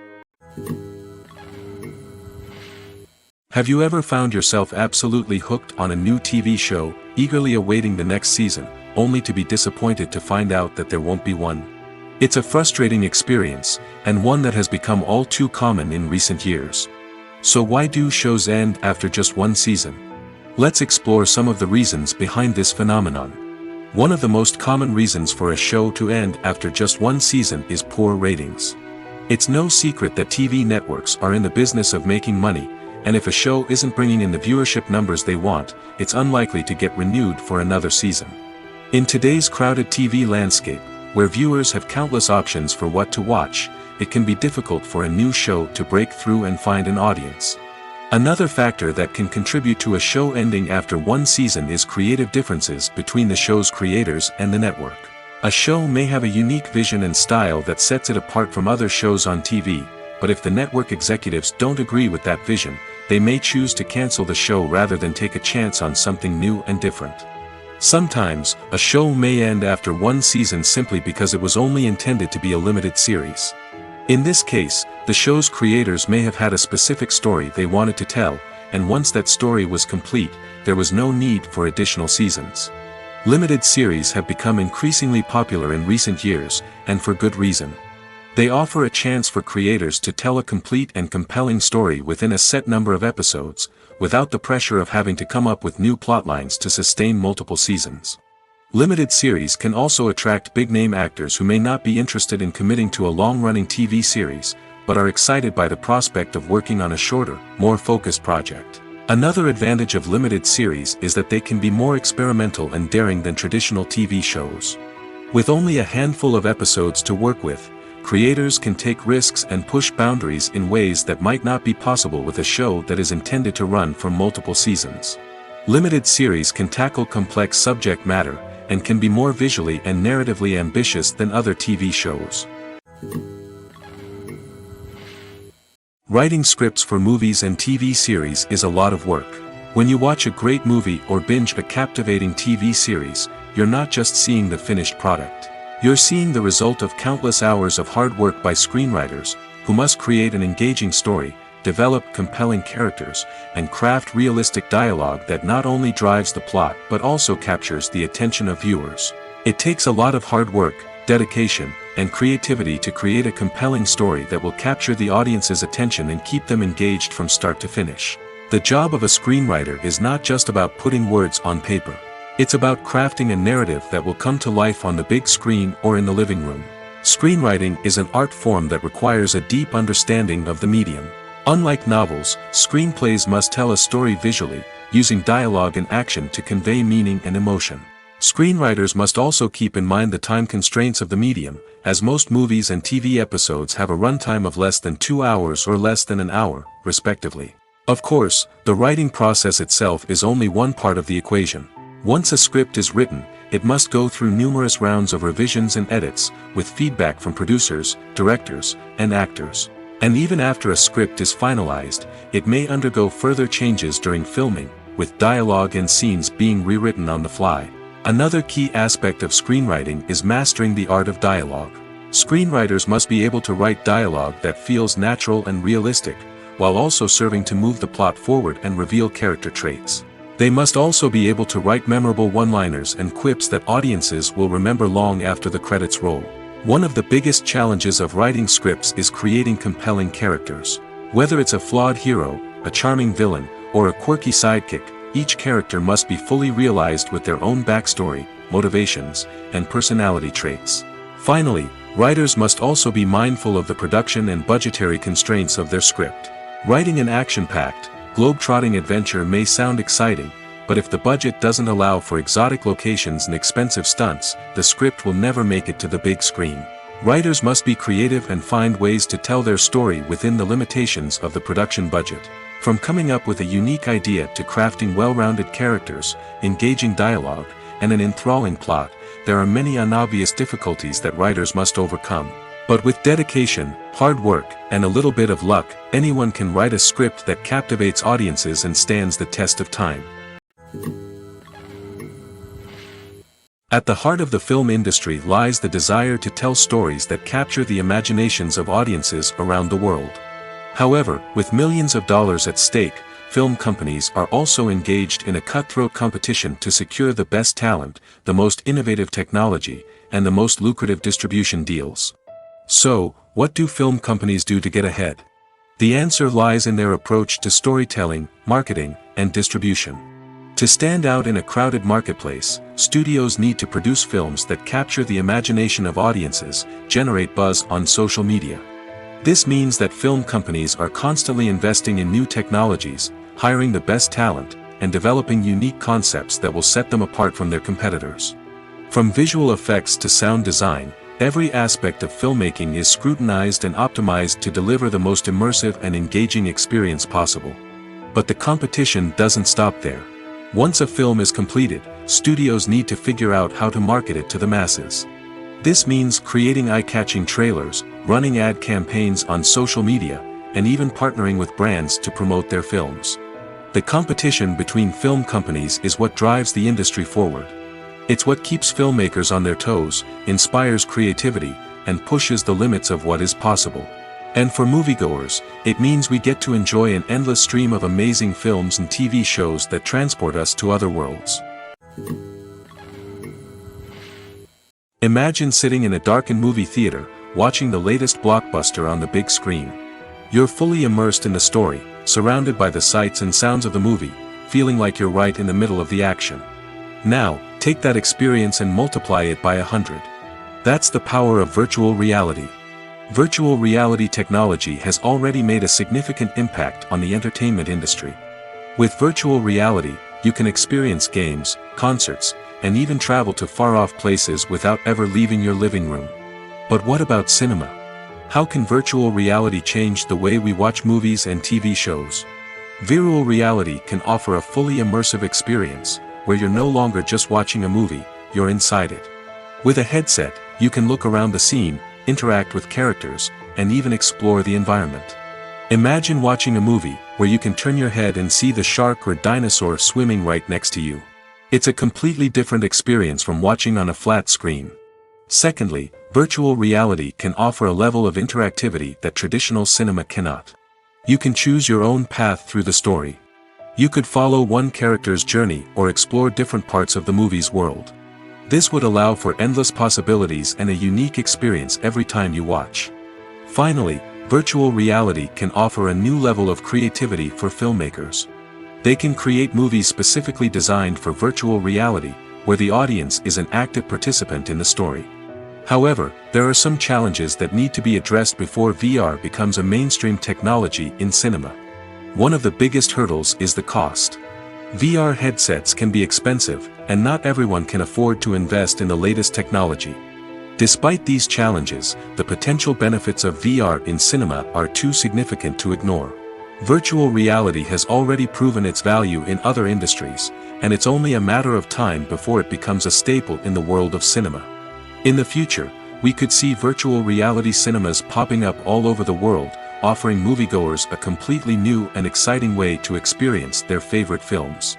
Have you ever found yourself absolutely hooked on a new TV show, eagerly awaiting the next season, only to be disappointed to find out that there won't be one? It's a frustrating experience, and one that has become all too common in recent years. So why do shows end after just one season? Let's explore some of the reasons behind this phenomenon. One of the most common reasons for a show to end after just one season is poor ratings. It's no secret that TV networks are in the business of making money, and if a show isn't bringing in the viewership numbers they want, it's unlikely to get renewed for another season. In today's crowded TV landscape, where viewers have countless options for what to watch, it can be difficult for a new show to break through and find an audience. Another factor that can contribute to a show ending after one season is creative differences between the show's creators and the network. A show may have a unique vision and style that sets it apart from other shows on TV, but if the network executives don't agree with that vision, they may choose to cancel the show rather than take a chance on something new and different. Sometimes, a show may end after one season simply because it was only intended to be a limited series. In this case, the show's creators may have had a specific story they wanted to tell, and once that story was complete, there was no need for additional seasons. Limited series have become increasingly popular in recent years, and for good reason. They offer a chance for creators to tell a complete and compelling story within a set number of episodes, without the pressure of having to come up with new plotlines to sustain multiple seasons. Limited series can also attract big-name actors who may not be interested in committing to a long-running TV series, but are excited by the prospect of working on a shorter, more focused project. Another advantage of limited series is that they can be more experimental and daring than traditional TV shows. With only a handful of episodes to work with, creators can take risks and push boundaries in ways that might not be possible with a show that is intended to run for multiple seasons. Limited series can tackle complex subject matter, and can be more visually and narratively ambitious than other TV shows. Writing scripts for movies and TV series is a lot of work. When you watch a great movie or binge a captivating TV series, you're not just seeing the finished product. You're seeing the result of countless hours of hard work by screenwriters, who must create an engaging story, develop compelling characters, and craft realistic dialogue that not only drives the plot but also captures the attention of viewers. It takes a lot of hard work, dedication, and creativity to create a compelling story that will capture the audience's attention and keep them engaged from start to finish. The job of a screenwriter is not just about putting words on paper. It's about crafting a narrative that will come to life on the big screen or in the living room. Screenwriting is an art form that requires a deep understanding of the medium. Unlike novels, screenplays must tell a story visually, using dialogue and action to convey meaning and emotion. Screenwriters must also keep in mind the time constraints of the medium, as most movies and TV episodes have a runtime of less than 2 hours or less than an hour, respectively. Of course, the writing process itself is only one part of the equation. Once a script is written, it must go through numerous rounds of revisions and edits, with feedback from producers, directors, and actors. And even after a script is finalized, it may undergo further changes during filming, with dialogue and scenes being rewritten on the fly. Another key aspect of screenwriting is mastering the art of dialogue. Screenwriters must be able to write dialogue that feels natural and realistic, while also serving to move the plot forward and reveal character traits. They must also be able to write memorable one-liners and quips that audiences will remember long after the credits roll. One of the biggest challenges of writing scripts is creating compelling characters. Whether it's a flawed hero, a charming villain, or a quirky sidekick, each character must be fully realized with their own backstory, motivations, and personality traits. Finally, writers must also be mindful of the production and budgetary constraints of their script. Writing an action-packed, globe-trotting adventure may sound exciting, but if the budget doesn't allow for exotic locations and expensive stunts, the script will never make it to the big screen. Writers must be creative and find ways to tell their story within the limitations of the production budget. From coming up with a unique idea to crafting well-rounded characters, engaging dialogue, and an enthralling plot, there are many unobvious difficulties that writers must overcome. But with dedication, hard work, and a little bit of luck, anyone can write a script that captivates audiences and stands the test of time. At the heart of the film industry lies the desire to tell stories that capture the imaginations of audiences around the world. However, with millions of dollars at stake, film companies are also engaged in a cutthroat competition to secure the best talent, the most innovative technology, and the most lucrative distribution deals. So, what do film companies do to get ahead? The answer lies in their approach to storytelling, marketing, and distribution. To stand out in a crowded marketplace, studios need to produce films that capture the imagination of audiences, generate buzz on social media. This means that film companies are constantly investing in new technologies, hiring the best talent, and developing unique concepts that will set them apart from their competitors. From visual effects to sound design, every aspect of filmmaking is scrutinized and optimized to deliver the most immersive and engaging experience possible. But the competition doesn't stop there. Once a film is completed, studios need to figure out how to market it to the masses. This means creating eye-catching trailers, running ad campaigns on social media, and even partnering with brands to promote their films. The competition between film companies is what drives the industry forward. It's what keeps filmmakers on their toes, inspires creativity, and pushes the limits of what is possible. And for moviegoers, it means we get to enjoy an endless stream of amazing films and TV shows that transport us to other worlds. Imagine sitting in a darkened movie theater, watching the latest blockbuster on the big screen. You're fully immersed in the story, surrounded by the sights and sounds of the movie, feeling like you're right in the middle of the action. Now, take that experience and multiply it by 100. That's the power of virtual reality. Virtual reality technology has already made a significant impact on the entertainment industry. With virtual reality, you can experience games, concerts, and even travel to far-off places without ever leaving your living room. But what about cinema? How can virtual reality change the way we watch movies and TV shows? Virtual reality can offer a fully immersive experience, where you're no longer just watching a movie, you're inside it. With a headset, you can look around the scene, interact with characters, and even explore the environment. Imagine watching a movie where you can turn your head and see the shark or dinosaur swimming right next to you. It's a completely different experience from watching on a flat screen. Secondly, virtual reality can offer a level of interactivity that traditional cinema cannot. You can choose your own path through the story. You could follow one character's journey or explore different parts of the movie's world. This would allow for endless possibilities and a unique experience every time you watch. Finally, virtual reality can offer a new level of creativity for filmmakers. They can create movies specifically designed for virtual reality, where the audience is an active participant in the story. However, there are some challenges that need to be addressed before VR becomes a mainstream technology in cinema. One of the biggest hurdles is the cost. VR headsets can be expensive, and not everyone can afford to invest in the latest technology. Despite these challenges, the potential benefits of VR in cinema are too significant to ignore. Virtual reality has already proven its value in other industries, and it's only a matter of time before it becomes a staple in the world of cinema. In the future, we could see virtual reality cinemas popping up all over the world, offering moviegoers a completely new and exciting way to experience their favorite films.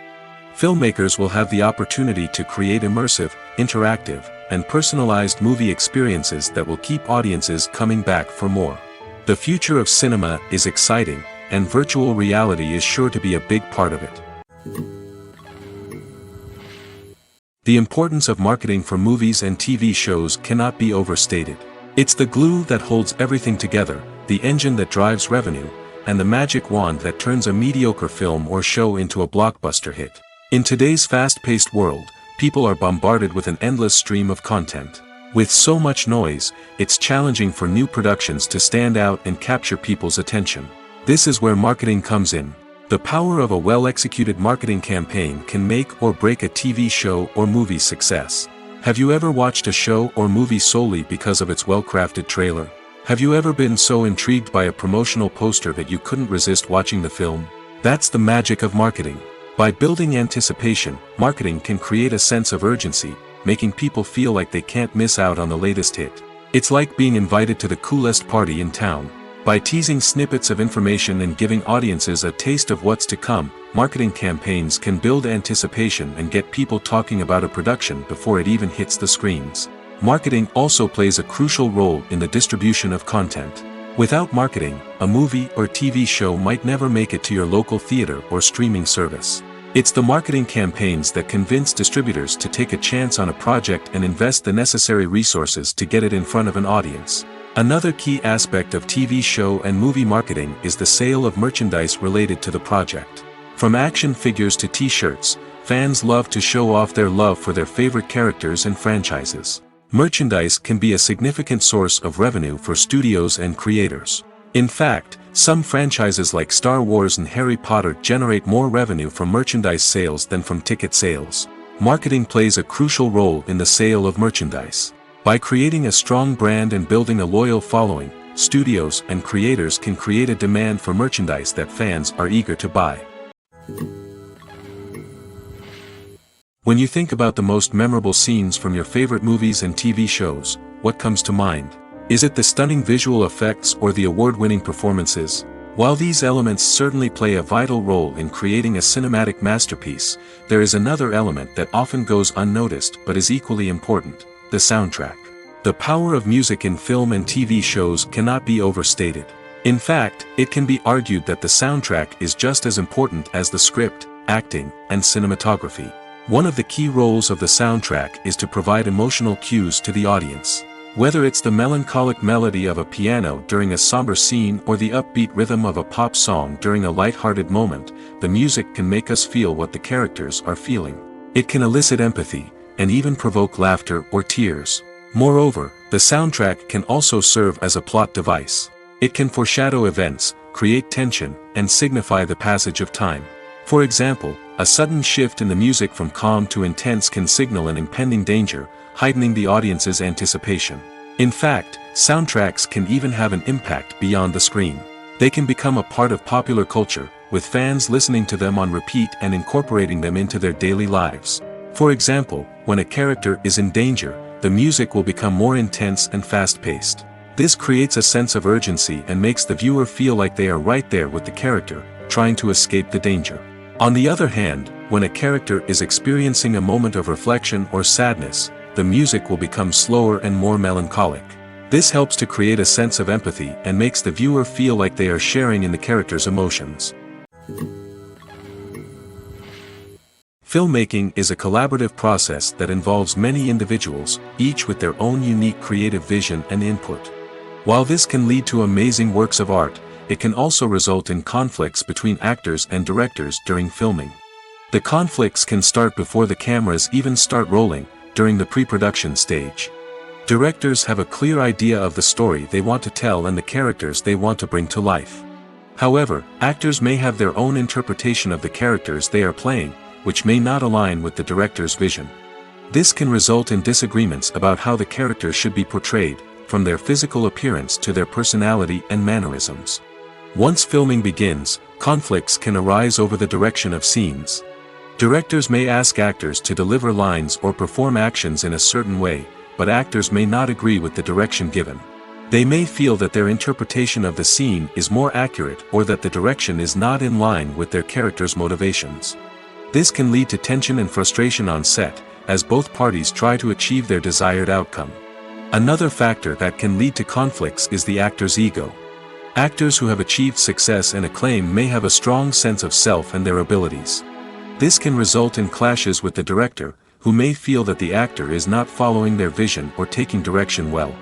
Filmmakers will have the opportunity to create immersive, interactive, and personalized movie experiences that will keep audiences coming back for more. The future of cinema is exciting, and virtual reality is sure to be a big part of it. The importance of marketing for movies and TV shows cannot be overstated. It's the glue that holds everything together, the engine that drives revenue, and the magic wand that turns a mediocre film or show into a blockbuster hit. In today's fast-paced world, people are bombarded with an endless stream of content. With so much noise, it's challenging for new productions to stand out and capture people's attention. This is where marketing comes in. The power of a well-executed marketing campaign can make or break a TV show or movie's success. Have you ever watched a show or movie solely because of its well-crafted trailer? Have you ever been so intrigued by a promotional poster that you couldn't resist watching the film? That's the magic of marketing. By building anticipation, marketing can create a sense of urgency, making people feel like they can't miss out on the latest hit. It's like being invited to the coolest party in town. By teasing snippets of information and giving audiences a taste of what's to come, marketing campaigns can build anticipation and get people talking about a production before it even hits the screens. Marketing also plays a crucial role in the distribution of content. Without marketing, a movie or TV show might never make it to your local theater or streaming service. It's the marketing campaigns that convince distributors to take a chance on a project and invest the necessary resources to get it in front of an audience. Another key aspect of TV show and movie marketing is the sale of merchandise related to the project. From action figures to t-shirts, fans love to show off their love for their favorite characters and franchises. Merchandise can be a significant source of revenue for studios and creators. In fact, some franchises like Star Wars and Harry Potter generate more revenue from merchandise sales than from ticket sales. Marketing plays a crucial role in the sale of merchandise. By creating a strong brand and building a loyal following, studios and creators can create a demand for merchandise that fans are eager to buy. When you think about the most memorable scenes from your favorite movies and TV shows, what comes to mind? Is it the stunning visual effects or the award-winning performances? While these elements certainly play a vital role in creating a cinematic masterpiece, there is another element that often goes unnoticed but is equally important: the soundtrack. The power of music in film and TV shows cannot be overstated. In fact, it can be argued that the soundtrack is just as important as the script, acting, and cinematography. One of the key roles of the soundtrack is to provide emotional cues to the audience. Whether it's the melancholic melody of a piano during a somber scene or the upbeat rhythm of a pop song during a light-hearted moment, the music can make us feel what the characters are feeling. It can elicit empathy, and even provoke laughter or tears. Moreover, the soundtrack can also serve as a plot device. It can foreshadow events, create tension, and signify the passage of time. For example, a sudden shift in the music from calm to intense can signal an impending danger, heightening the audience's anticipation. In fact, soundtracks can even have an impact beyond the screen. They can become a part of popular culture, with fans listening to them on repeat and incorporating them into their daily lives. For example, when a character is in danger, the music will become more intense and fast-paced. This creates a sense of urgency and makes the viewer feel like they are right there with the character, trying to escape the danger. On the other hand, when a character is experiencing a moment of reflection or sadness, the music will become slower and more melancholic. This helps to create a sense of empathy and makes the viewer feel like they are sharing in the character's emotions. Filmmaking is a collaborative process that involves many individuals, each with their own unique creative vision and input. While this can lead to amazing works of art, it can also result in conflicts between actors and directors during filming. The conflicts can start before the cameras even start rolling, during the pre-production stage. Directors have a clear idea of the story they want to tell and the characters they want to bring to life. However, actors may have their own interpretation of the characters they are playing, which may not align with the director's vision. This can result in disagreements about how the characters should be portrayed, from their physical appearance to their personality and mannerisms. Once filming begins, conflicts can arise over the direction of scenes. Directors may ask actors to deliver lines or perform actions in a certain way, but actors may not agree with the direction given. They may feel that their interpretation of the scene is more accurate or that the direction is not in line with their character's motivations. This can lead to tension and frustration on set, as both parties try to achieve their desired outcome. Another factor that can lead to conflicts is the actor's ego. Actors who have achieved success and acclaim may have a strong sense of self and their abilities. This can result in clashes with the director, who may feel that the actor is not following their vision or taking direction well.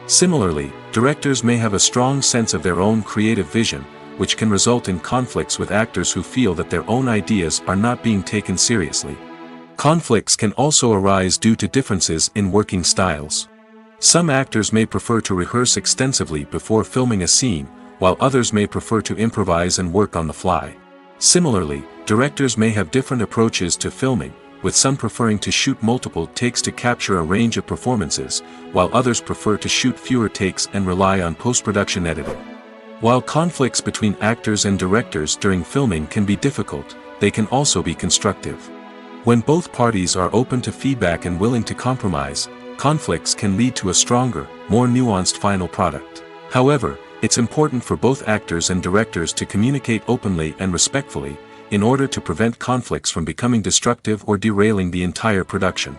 Similarly, directors may have a strong sense of their own creative vision, which can result in conflicts with actors who feel that their own ideas are not being taken seriously. Conflicts can also arise due to differences in working styles. Some actors may prefer to rehearse extensively before filming a scene, while others may prefer to improvise and work on the fly. Similarly, directors may have different approaches to filming, with some preferring to shoot multiple takes to capture a range of performances, while others prefer to shoot fewer takes and rely on post-production editing. While conflicts between actors and directors during filming can be difficult, they can also be constructive. When both parties are open to feedback and willing to compromise, conflicts can lead to a stronger, more nuanced final product. However, it's important for both actors and directors to communicate openly and respectfully, in order to prevent conflicts from becoming destructive or derailing the entire production.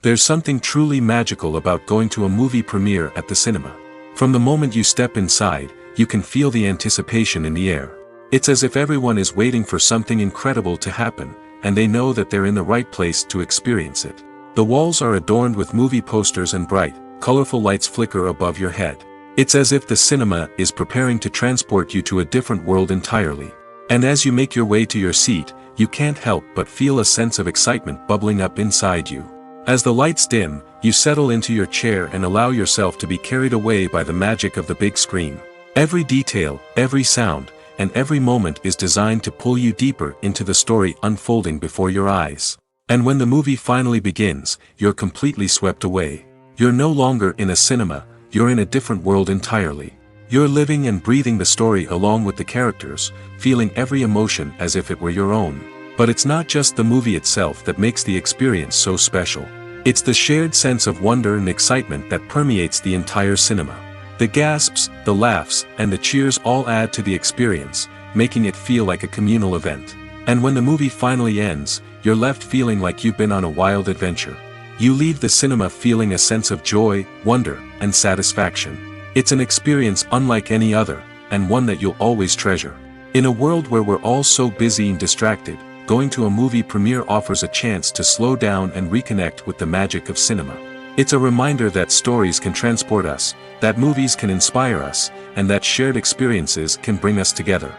There's something truly magical about going to a movie premiere at the cinema. From the moment you step inside, you can feel the anticipation in the air. It's as if everyone is waiting for something incredible to happen, and they know that they're in the right place to experience it. The walls are adorned with movie posters and bright, colorful lights flicker above your head. It's as if the cinema is preparing to transport you to a different world entirely. And as you make your way to your seat, you can't help but feel a sense of excitement bubbling up inside you. As the lights dim, you settle into your chair and allow yourself to be carried away by the magic of the big screen. Every detail, every sound, and every moment is designed to pull you deeper into the story unfolding before your eyes. And when the movie finally begins, you're completely swept away. You're no longer in a cinema, you're in a different world entirely. You're living and breathing the story along with the characters, feeling every emotion as if it were your own. But it's not just the movie itself that makes the experience so special. It's the shared sense of wonder and excitement that permeates the entire cinema. The gasps, the laughs, and the cheers all add to the experience, making it feel like a communal event. And when the movie finally ends, you're left feeling like you've been on a wild adventure. You leave the cinema feeling a sense of joy, wonder, and satisfaction. It's an experience unlike any other, and one that you'll always treasure. In a world where we're all so busy and distracted, going to a movie premiere offers a chance to slow down and reconnect with the magic of cinema. It's a reminder that stories can transport us, that movies can inspire us, and that shared experiences can bring us together.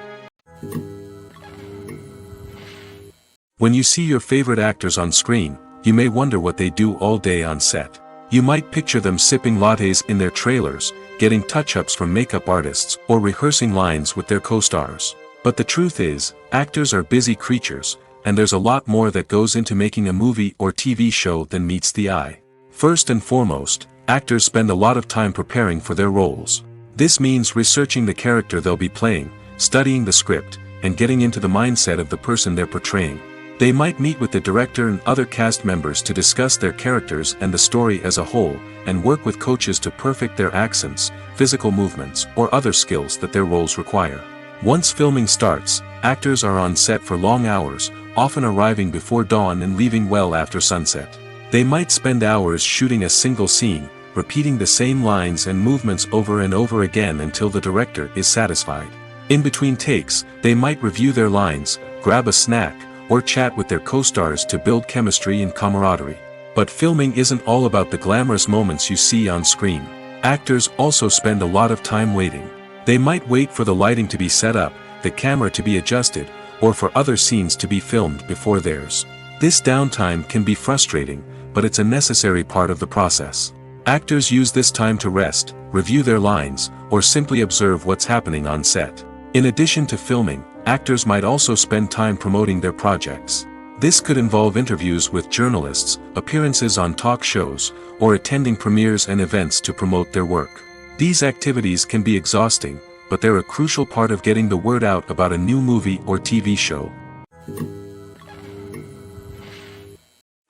When you see your favorite actors on screen, you may wonder what they do all day on set. You might picture them sipping lattes in their trailers, getting touch-ups from makeup artists, or rehearsing lines with their co-stars. But the truth is, actors are busy creatures, and there's a lot more that goes into making a movie or TV show than meets the eye. First and foremost, actors spend a lot of time preparing for their roles. This means researching the character they'll be playing, studying the script, and getting into the mindset of the person they're portraying. They might meet with the director and other cast members to discuss their characters and the story as a whole, and work with coaches to perfect their accents, physical movements, or other skills that their roles require. Once filming starts, actors are on set for long hours, often arriving before dawn and leaving well after sunset. They might spend hours shooting a single scene, repeating the same lines and movements over and over again until the director is satisfied. In between takes, they might review their lines, grab a snack, or chat with their co-stars to build chemistry and camaraderie. But filming isn't all about the glamorous moments you see on screen. Actors also spend a lot of time waiting. They might wait for the lighting to be set up, the camera to be adjusted, or for other scenes to be filmed before theirs. This downtime can be frustrating, but it's a necessary part of the process. Actors use this time to rest, review their lines, or simply observe what's happening on set. In addition to filming, actors might also spend time promoting their projects. This could involve interviews with journalists, appearances on talk shows, or attending premieres and events to promote their work. These activities can be exhausting, but they're a crucial part of getting the word out about a new movie or TV show.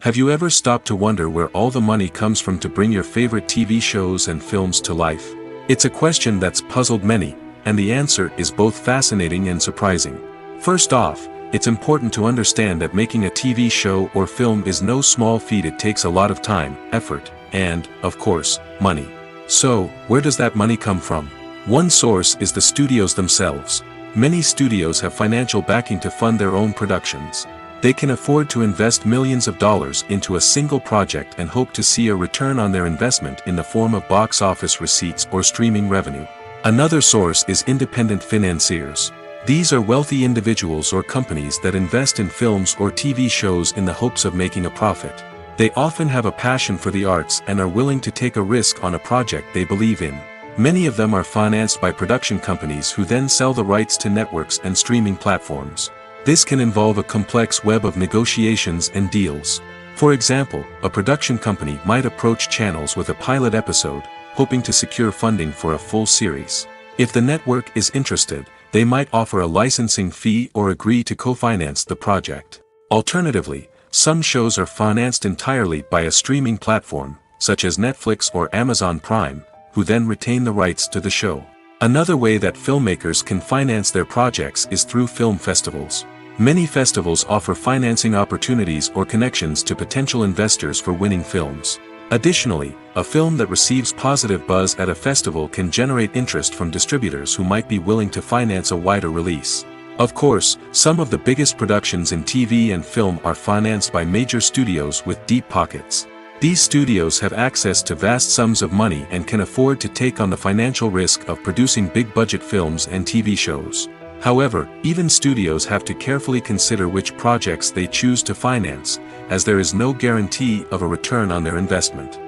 Have you ever stopped to wonder where all the money comes from to bring your favorite TV shows and films to life? It's a question that's puzzled many, and the answer is both fascinating and surprising. First off, it's important to understand that making a TV show or film is no small feat. It takes a lot of time, effort, and, of course, money. So, where does that money come from? One source is the studios themselves. Many studios have financial backing to fund their own productions. They can afford to invest millions of dollars into a single project and hope to see a return on their investment in the form of box office receipts or streaming revenue. Another source is independent financiers. These are wealthy individuals or companies that invest in films or TV shows in the hopes of making a profit. They often have a passion for the arts and are willing to take a risk on a project they believe in. Many of them are financed by production companies who then sell the rights to networks and streaming platforms. This can involve a complex web of negotiations and deals. For example, a production company might approach channels with a pilot episode, hoping to secure funding for a full series. If the network is interested, they might offer a licensing fee or agree to co-finance the project. Alternatively, some shows are financed entirely by a streaming platform, such as Netflix or Amazon Prime, who then retain the rights to the show. Another way that filmmakers can finance their projects is through film festivals. Many festivals offer financing opportunities or connections to potential investors for winning films. Additionally, a film that receives positive buzz at a festival can generate interest from distributors who might be willing to finance a wider release. Of course, some of the biggest productions in TV and film are financed by major studios with deep pockets. These studios have access to vast sums of money and can afford to take on the financial risk of producing big-budget films and TV shows. However, even studios have to carefully consider which projects they choose to finance, as there is no guarantee of a return on their investment.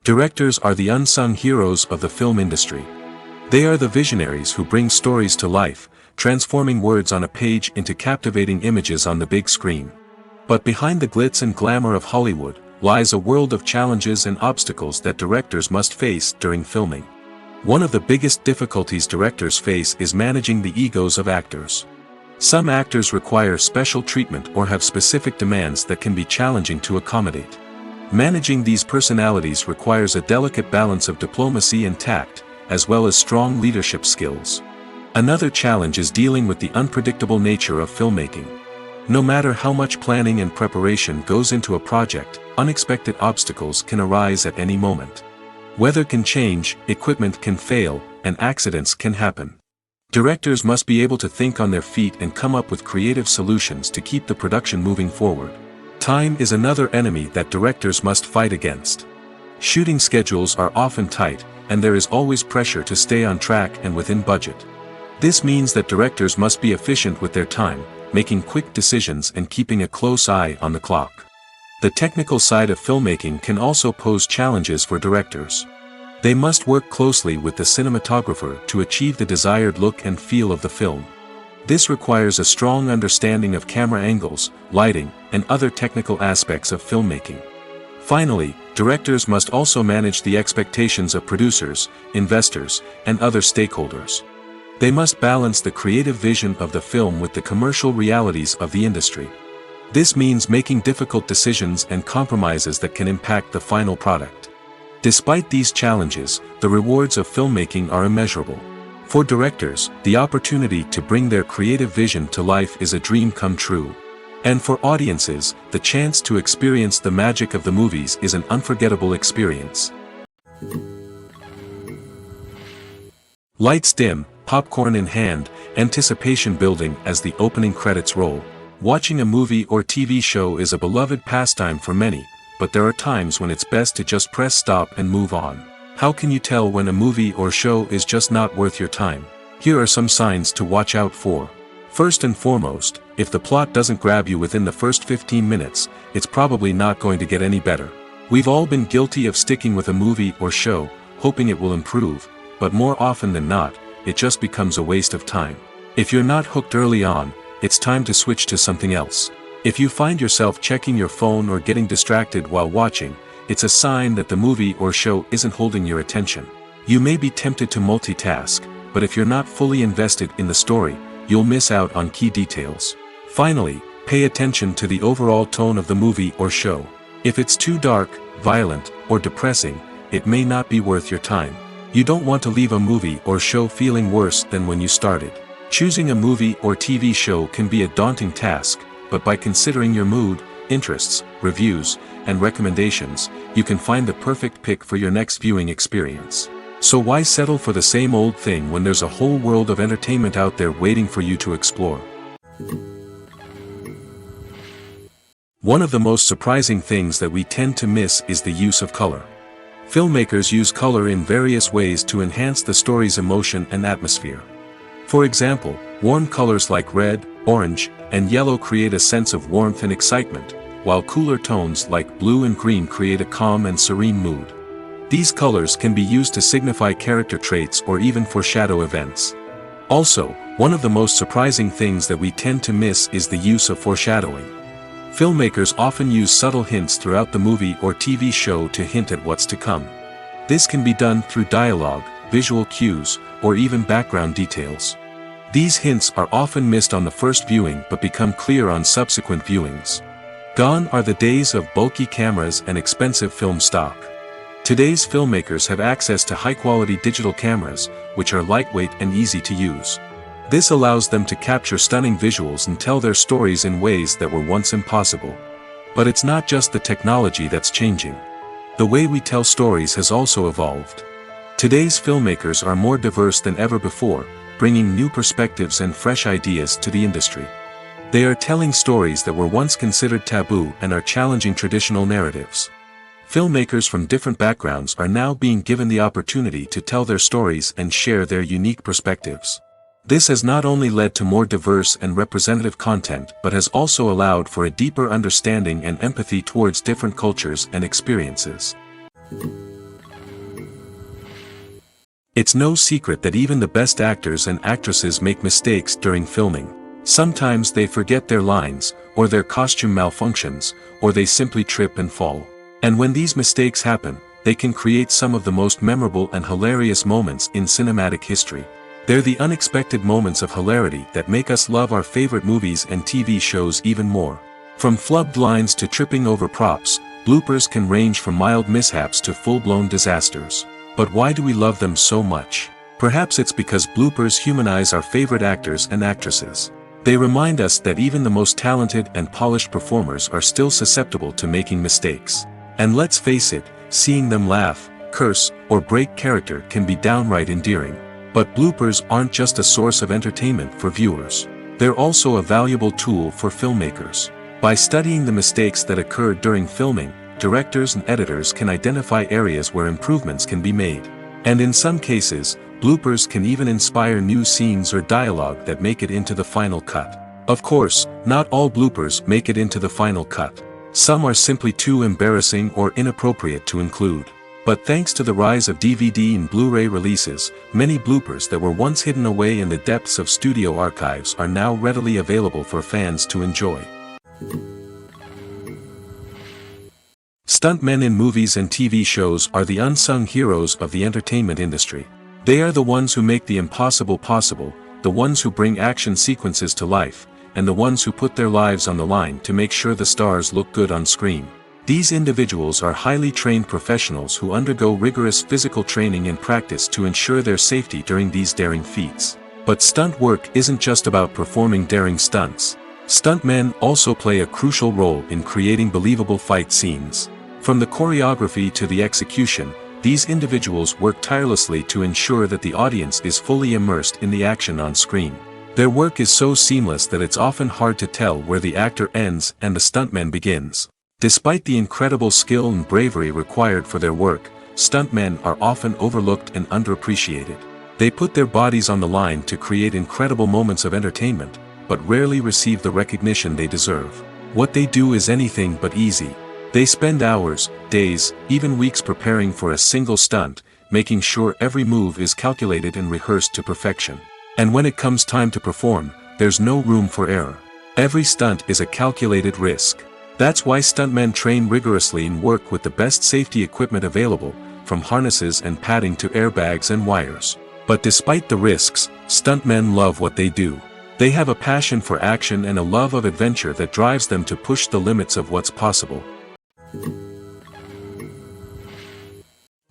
Directors are the unsung heroes of the film industry. They are the visionaries who bring stories to life, transforming words on a page into captivating images on the big screen. But behind the glitz and glamour of Hollywood, lies a world of challenges and obstacles that directors must face during filming. One of the biggest difficulties directors face is managing the egos of actors. Some actors require special treatment or have specific demands that can be challenging to accommodate. Managing these personalities requires a delicate balance of diplomacy and tact, as well as strong leadership skills. Another challenge is dealing with the unpredictable nature of filmmaking. No matter how much planning and preparation goes into a project, unexpected obstacles can arise at any moment. Weather can change, equipment can fail, and accidents can happen. Directors must be able to think on their feet and come up with creative solutions to keep the production moving forward. Time is another enemy that directors must fight against. Shooting schedules are often tight, and there is always pressure to stay on track and within budget. This means that directors must be efficient with their time, making quick decisions and keeping a close eye on the clock. The technical side of filmmaking can also pose challenges for directors. They must work closely with the cinematographer to achieve the desired look and feel of the film. This requires a strong understanding of camera angles, lighting, and other technical aspects of filmmaking. Finally, directors must also manage the expectations of producers, investors, and other stakeholders. They must balance the creative vision of the film with the commercial realities of the industry. This means making difficult decisions and compromises that can impact the final product. Despite these challenges, the rewards of filmmaking are immeasurable. For directors, the opportunity to bring their creative vision to life is a dream come true. And for audiences, the chance to experience the magic of the movies is an unforgettable experience. Lights dim, popcorn in hand, anticipation building as the opening credits roll. Watching a movie or TV show is a beloved pastime for many, but there are times when it's best to just press stop and move on. How can you tell when a movie or show is just not worth your time? Here are some signs to watch out for. First and foremost, If the plot doesn't grab you within the first 15 minutes, it's probably not going to get any better. We've all been guilty of sticking with a movie or show, hoping it will improve, but more often than not, it just becomes a waste of time. If you're not hooked early on, it's time to switch to something else. If you find yourself checking your phone or getting distracted while watching, it's a sign that the movie or show isn't holding your attention. You may be tempted to multitask, but if you're not fully invested in the story, you'll miss out on key details. Finally, pay attention to the overall tone of the movie or show. If it's too dark, violent, or depressing, it may not be worth your time. You don't want to leave a movie or show feeling worse than when you started. Choosing a movie or TV show can be a daunting task, but by considering your mood, interests, reviews, and recommendations, you can find the perfect pick for your next viewing experience. So why settle for the same old thing when there's a whole world of entertainment out there waiting for you to explore? One of the most surprising things that we tend to miss is the use of color. Filmmakers use color in various ways to enhance the story's emotion and atmosphere. For example, warm colors like red, orange, and yellow create a sense of warmth and excitement, while cooler tones like blue and green create a calm and serene mood. These colors can be used to signify character traits or even foreshadow events. Also, one of the most surprising things that we tend to miss is the use of foreshadowing. Filmmakers often use subtle hints throughout the movie or TV show to hint at what's to come. This can be done through dialogue, visual cues, or even background details. These hints are often missed on the first viewing but become clear on subsequent viewings. Gone are the days of bulky cameras and expensive film stock. Today's filmmakers have access to high-quality digital cameras, which are lightweight and easy to use. This allows them to capture stunning visuals and tell their stories in ways that were once impossible. But it's not just the technology that's changing. The way we tell stories has also evolved. Today's filmmakers are more diverse than ever before, bringing new perspectives and fresh ideas to the industry. They are telling stories that were once considered taboo and are challenging traditional narratives. Filmmakers from different backgrounds are now being given the opportunity to tell their stories and share their unique perspectives. This has not only led to more diverse and representative content but has also allowed for a deeper understanding and empathy towards different cultures and experiences. It's no secret that even the best actors and actresses make mistakes during filming. Sometimes they forget their lines, or their costume malfunctions, or they simply trip and fall. And when these mistakes happen, they can create some of the most memorable and hilarious moments in cinematic history. They're the unexpected moments of hilarity that make us love our favorite movies and TV shows even more. From flubbed lines to tripping over props, bloopers can range from mild mishaps to full-blown disasters. But why do we love them so much? Perhaps it's because bloopers humanize our favorite actors and actresses. They remind us that even the most talented and polished performers are still susceptible to making mistakes. And let's face it, seeing them laugh, curse, or break character can be downright endearing. But bloopers aren't just a source of entertainment for viewers. They're also a valuable tool for filmmakers. By studying the mistakes that occur during filming, directors and editors can identify areas where improvements can be made. And in some cases, bloopers can even inspire new scenes or dialogue that make it into the final cut. Of course, not all bloopers make it into the final cut. Some are simply too embarrassing or inappropriate to include. But thanks to the rise of DVD and Blu-ray releases, many bloopers that were once hidden away in the depths of studio archives are now readily available for fans to enjoy. Stuntmen in movies and TV shows are the unsung heroes of the entertainment industry. They are the ones who make the impossible possible, the ones who bring action sequences to life, and the ones who put their lives on the line to make sure the stars look good on screen. These individuals are highly trained professionals who undergo rigorous physical training and practice to ensure their safety during these daring feats. But stunt work isn't just about performing daring stunts. Stuntmen also play a crucial role in creating believable fight scenes. From the choreography to the execution, these individuals work tirelessly to ensure that the audience is fully immersed in the action on screen. Their work is so seamless that it's often hard to tell where the actor ends and the stuntman begins. Despite the incredible skill and bravery required for their work, stuntmen are often overlooked and underappreciated. They put their bodies on the line to create incredible moments of entertainment, but rarely receive the recognition they deserve. What they do is anything but easy. They spend hours, days, even weeks preparing for a single stunt, making sure every move is calculated and rehearsed to perfection. And when it comes time to perform, there's no room for error. Every stunt is a calculated risk. That's why stuntmen train rigorously and work with the best safety equipment available, from harnesses and padding to airbags and wires. But despite the risks, stuntmen love what they do. They have a passion for action and a love of adventure that drives them to push the limits of what's possible.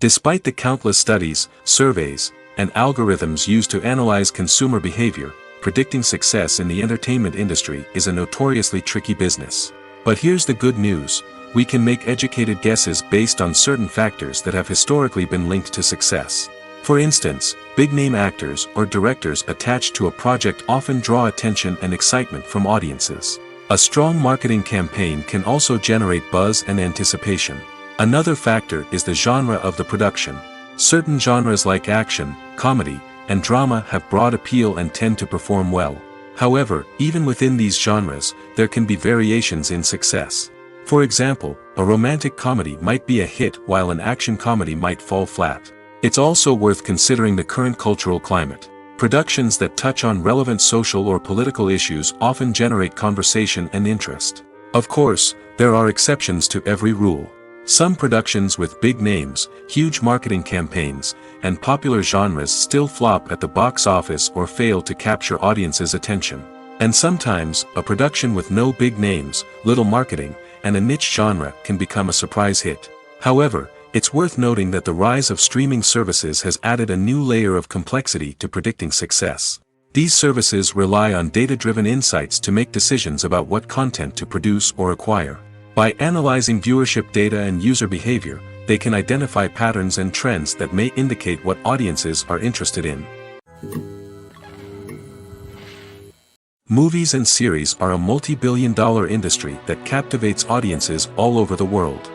Despite the countless studies, surveys, and algorithms used to analyze consumer behavior, predicting success in the entertainment industry is a notoriously tricky business. But here's the good news: we can make educated guesses based on certain factors that have historically been linked to success. For instance, big-name actors or directors attached to a project often draw attention and excitement from audiences. A strong marketing campaign can also generate buzz and anticipation. Another factor is the genre of the production. Certain genres like action, comedy, and drama have broad appeal and tend to perform well. However, even within these genres, there can be variations in success. For example, a romantic comedy might be a hit while an action comedy might fall flat. It's also worth considering the current cultural climate. Productions that touch on relevant social or political issues often generate conversation and interest. Of course, there are exceptions to every rule. Some productions with big names, huge marketing campaigns, and popular genres still flop at the box office or fail to capture audiences' attention. And sometimes, a production with no big names, little marketing, and a niche genre can become a surprise hit. However, it's worth noting that the rise of streaming services has added a new layer of complexity to predicting success. These services rely on data-driven insights to make decisions about what content to produce or acquire. By analyzing viewership data and user behavior, they can identify patterns and trends that may indicate what audiences are interested in. Movies and series are a multi-billion-dollar industry that captivates audiences all over the world.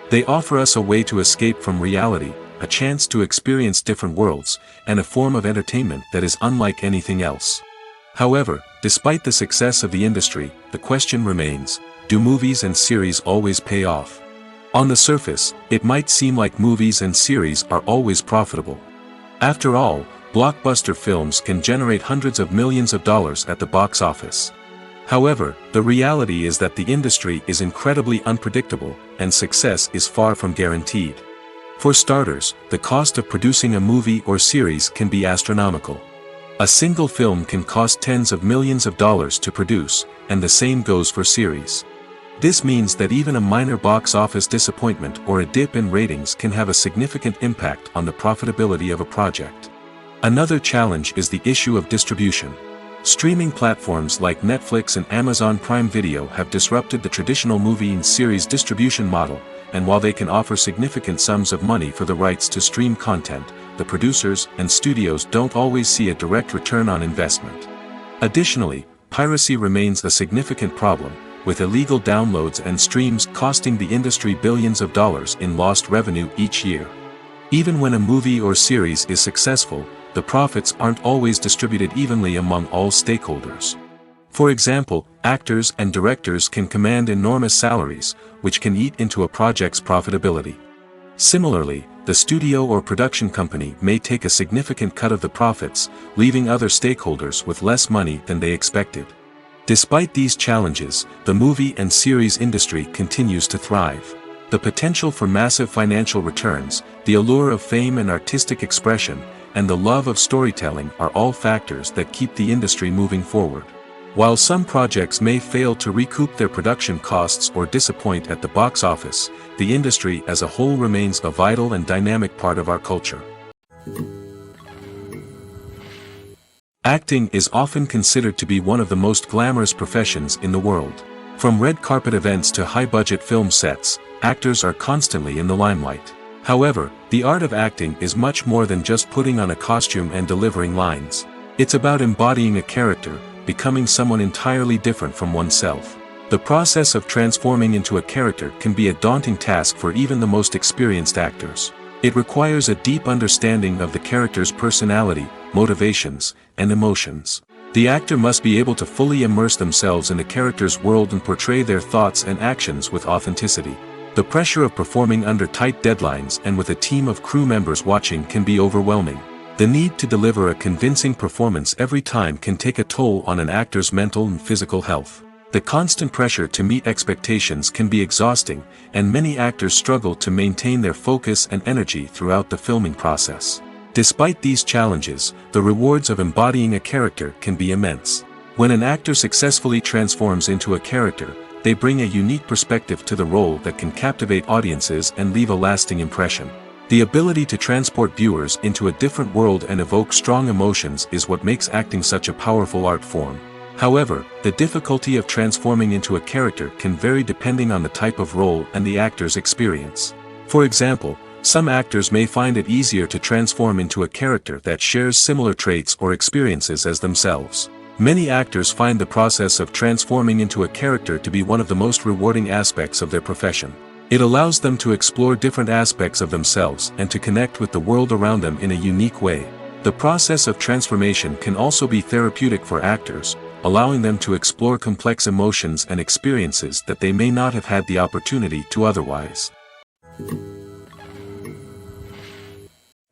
They offer us a way to escape from reality, a chance to experience different worlds, and a form of entertainment that is unlike anything else. However, despite the success of the industry, the question remains: do movies and series always pay off? On the surface, it might seem like movies and series are always profitable. After all, blockbuster films can generate hundreds of millions of dollars at the box office. However, the reality is that the industry is incredibly unpredictable, and success is far from guaranteed. For starters, the cost of producing a movie or series can be astronomical. A single film can cost tens of millions of dollars to produce, and the same goes for series. This means that even a minor box office disappointment or a dip in ratings can have a significant impact on the profitability of a project. Another challenge is the issue of distribution. Streaming platforms like Netflix and Amazon Prime Video have disrupted the traditional movie and series distribution model, and while they can offer significant sums of money for the rights to stream content, the producers and studios don't always see a direct return on investment. Additionally, piracy remains a significant problem, with illegal downloads and streams costing the industry billions of dollars in lost revenue each year. Even when a movie or series is successful, the profits aren't always distributed evenly among all stakeholders. For example, actors and directors can command enormous salaries, which can eat into a project's profitability. Similarly, the studio or production company may take a significant cut of the profits, leaving other stakeholders with less money than they expected. Despite these challenges, the movie and series industry continues to thrive. The potential for massive financial returns, the allure of fame and artistic expression, and the love of storytelling are all factors that keep the industry moving forward. While some projects may fail to recoup their production costs or disappoint at the box office, the industry as a whole remains a vital and dynamic part of our culture. Acting is often considered to be one of the most glamorous professions in the world. From red carpet events to high-budget film sets, actors are constantly in the limelight. However, the art of acting is much more than just putting on a costume and delivering lines. It's about embodying a character, becoming someone entirely different from oneself. The process of transforming into a character can be a daunting task for even the most experienced actors. It requires a deep understanding of the character's personality, motivations, and emotions. The actor must be able to fully immerse themselves in the character's world and portray their thoughts and actions with authenticity. The pressure of performing under tight deadlines and with a team of crew members watching can be overwhelming. The need to deliver a convincing performance every time can take a toll on an actor's mental and physical health. The constant pressure to meet expectations can be exhausting, and many actors struggle to maintain their focus and energy throughout the filming process. Despite these challenges, the rewards of embodying a character can be immense. When an actor successfully transforms into a character, they bring a unique perspective to the role that can captivate audiences and leave a lasting impression. The ability to transport viewers into a different world and evoke strong emotions is what makes acting such a powerful art form. However, the difficulty of transforming into a character can vary depending on the type of role and the actor's experience. For example, some actors may find it easier to transform into a character that shares similar traits or experiences as themselves. Many actors find the process of transforming into a character to be one of the most rewarding aspects of their profession. It allows them to explore different aspects of themselves and to connect with the world around them in a unique way. The process of transformation can also be therapeutic for actors, allowing them to explore complex emotions and experiences that they may not have had the opportunity to otherwise.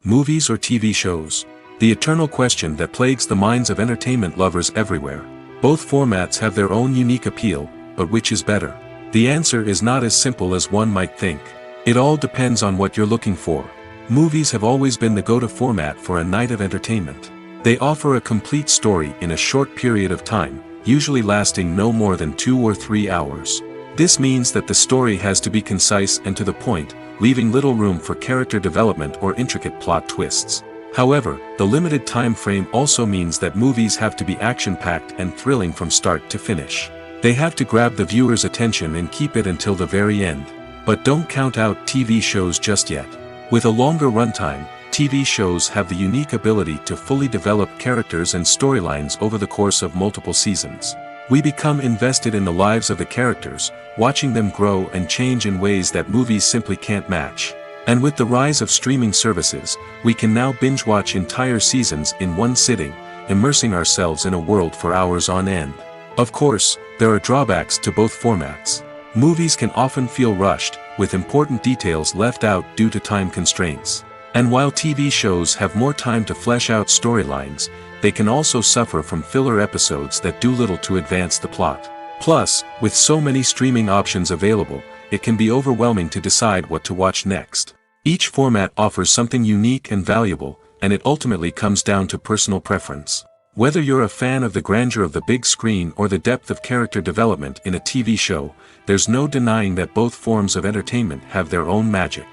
Movies or TV shows? The eternal question that plagues the minds of entertainment lovers everywhere. Both formats have their own unique appeal, but which is better? The answer is not as simple as one might think. It all depends on what you're looking for. Movies have always been the go-to format for a night of entertainment. They offer a complete story in a short period of time, usually lasting no more than 2 or 3 hours. This means that the story has to be concise and to the point, leaving little room for character development or intricate plot twists. However, the limited time frame also means that movies have to be action-packed and thrilling from start to finish. They have to grab the viewer's attention and keep it until the very end. But don't count out TV shows just yet. With a longer runtime, TV shows have the unique ability to fully develop characters and storylines over the course of multiple seasons. We become invested in the lives of the characters, watching them grow and change in ways that movies simply can't match. And with the rise of streaming services, we can now binge-watch entire seasons in one sitting, immersing ourselves in a world for hours on end. Of course, there are drawbacks to both formats. Movies can often feel rushed, with important details left out due to time constraints. And while TV shows have more time to flesh out storylines, they can also suffer from filler episodes that do little to advance the plot. Plus, with so many streaming options available, it can be overwhelming to decide what to watch next. Each format offers something unique and valuable, and it ultimately comes down to personal preference. Whether you're a fan of the grandeur of the big screen or the depth of character development in a TV show, there's no denying that both forms of entertainment have their own magic.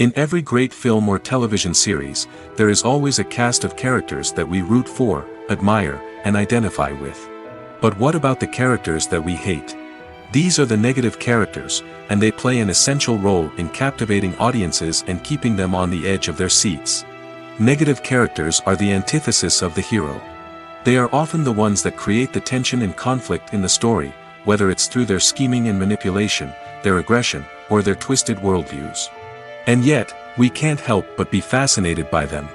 In every great film or television series, there is always a cast of characters that we root for, admire, and identify with. But what about the characters that we hate? These are the negative characters, and they play an essential role in captivating audiences and keeping them on the edge of their seats. Negative characters are the antithesis of the hero. They are often the ones that create the tension and conflict in the story, whether it's through their scheming and manipulation, their aggression, or their twisted worldviews. And yet, we can't help but be fascinated by them.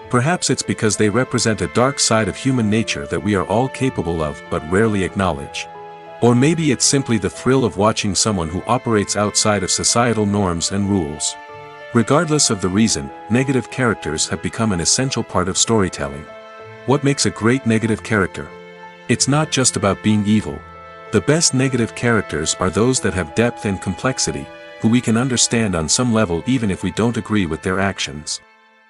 Perhaps it's because they represent a dark side of human nature that we are all capable of but rarely acknowledge. Or maybe it's simply the thrill of watching someone who operates outside of societal norms and rules. Regardless of the reason, negative characters have become an essential part of storytelling. What makes a great negative character? It's not just about being evil. The best negative characters are those that have depth and complexity, who we can understand on some level even if we don't agree with their actions.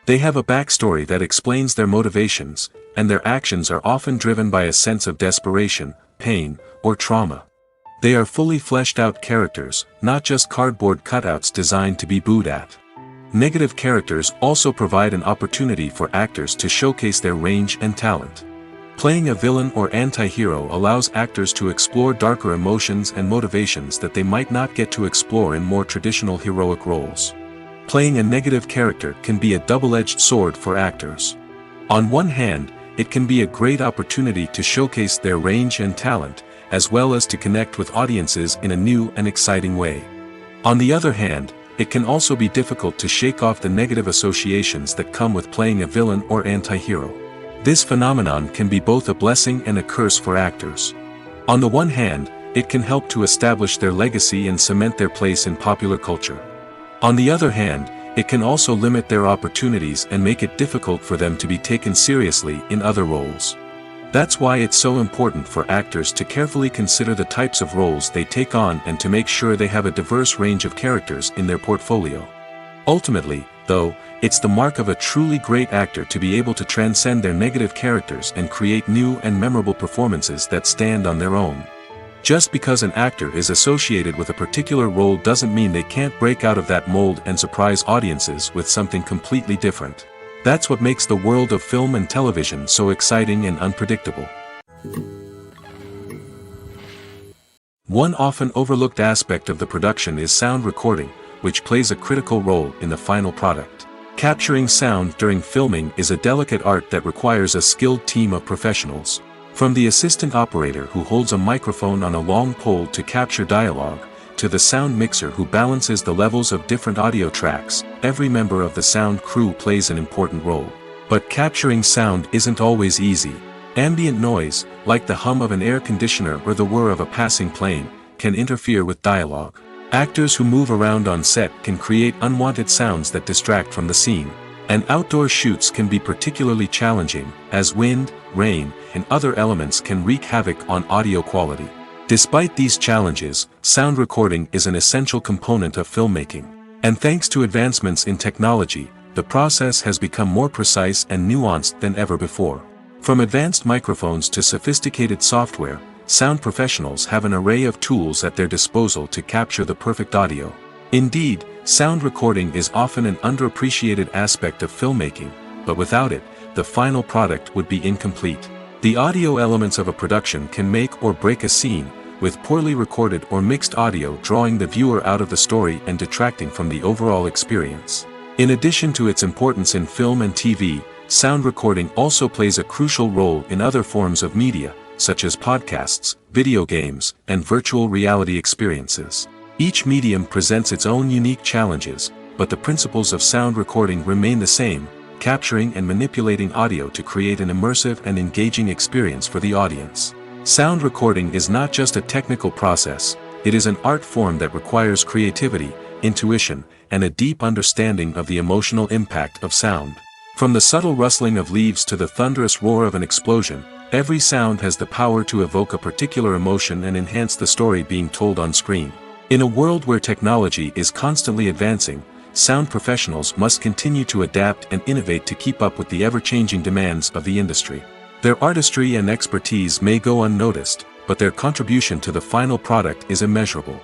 They have a backstory that explains their motivations, and their actions are often driven by a sense of desperation, pain, or trauma. They are fully fleshed out characters, not just cardboard cutouts designed to be booed at. Negative characters also provide an opportunity for actors to showcase their range and talent. Playing a villain or anti-hero allows actors to explore darker emotions and motivations that they might not get to explore in more traditional heroic roles. Playing a negative character can be a double-edged sword for actors. On one hand, it can be a great opportunity to showcase their range and talent, as well as to connect with audiences in a new and exciting way. On the other hand, it can also be difficult to shake off the negative associations that come with playing a villain or anti-hero. This phenomenon can be both a blessing and a curse for actors. On the one hand, it can help to establish their legacy and cement their place in popular culture. On the other hand, it can also limit their opportunities and make it difficult for them to be taken seriously in other roles. That's why it's so important for actors to carefully consider the types of roles they take on and to make sure they have a diverse range of characters in their portfolio. Ultimately, though, it's the mark of a truly great actor to be able to transcend their negative characters and create new and memorable performances that stand on their own. Just because an actor is associated with a particular role doesn't mean they can't break out of that mold and surprise audiences with something completely different. That's what makes the world of film and television so exciting and unpredictable. One often overlooked aspect of the production is sound recording, which plays a critical role in the final product. Capturing sound during filming is a delicate art that requires a skilled team of professionals. From the assistant operator who holds a microphone on a long pole to capture dialogue, to the sound mixer who balances the levels of different audio tracks, every member of the sound crew plays an important role. But capturing sound isn't always easy. Ambient noise, like the hum of an air conditioner or the whir of a passing plane, can interfere with dialogue. Actors who move around on set can create unwanted sounds that distract from the scene. And outdoor shoots can be particularly challenging, as wind, rain, and other elements can wreak havoc on audio quality. Despite these challenges, sound recording is an essential component of filmmaking. And thanks to advancements in technology, the process has become more precise and nuanced than ever before. From advanced microphones to sophisticated software, sound professionals have an array of tools at their disposal to capture the perfect audio. Indeed, sound recording is often an underappreciated aspect of filmmaking, but without it, the final product would be incomplete. The audio elements of a production can make or break a scene, with poorly recorded or mixed audio drawing the viewer out of the story and detracting from the overall experience. In addition to its importance in film and TV, sound recording also plays a crucial role in other forms of media, such as podcasts, video games, and virtual reality experiences. Each medium presents its own unique challenges, but the principles of sound recording remain the same, capturing and manipulating audio to create an immersive and engaging experience for the audience. Sound recording is not just a technical process, it is an art form that requires creativity, intuition, and a deep understanding of the emotional impact of sound. From the subtle rustling of leaves to the thunderous roar of an explosion, every sound has the power to evoke a particular emotion and enhance the story being told on screen. In a world where technology is constantly advancing, sound professionals must continue to adapt and innovate to keep up with the ever-changing demands of the industry. Their artistry and expertise may go unnoticed, but their contribution to the final product is immeasurable.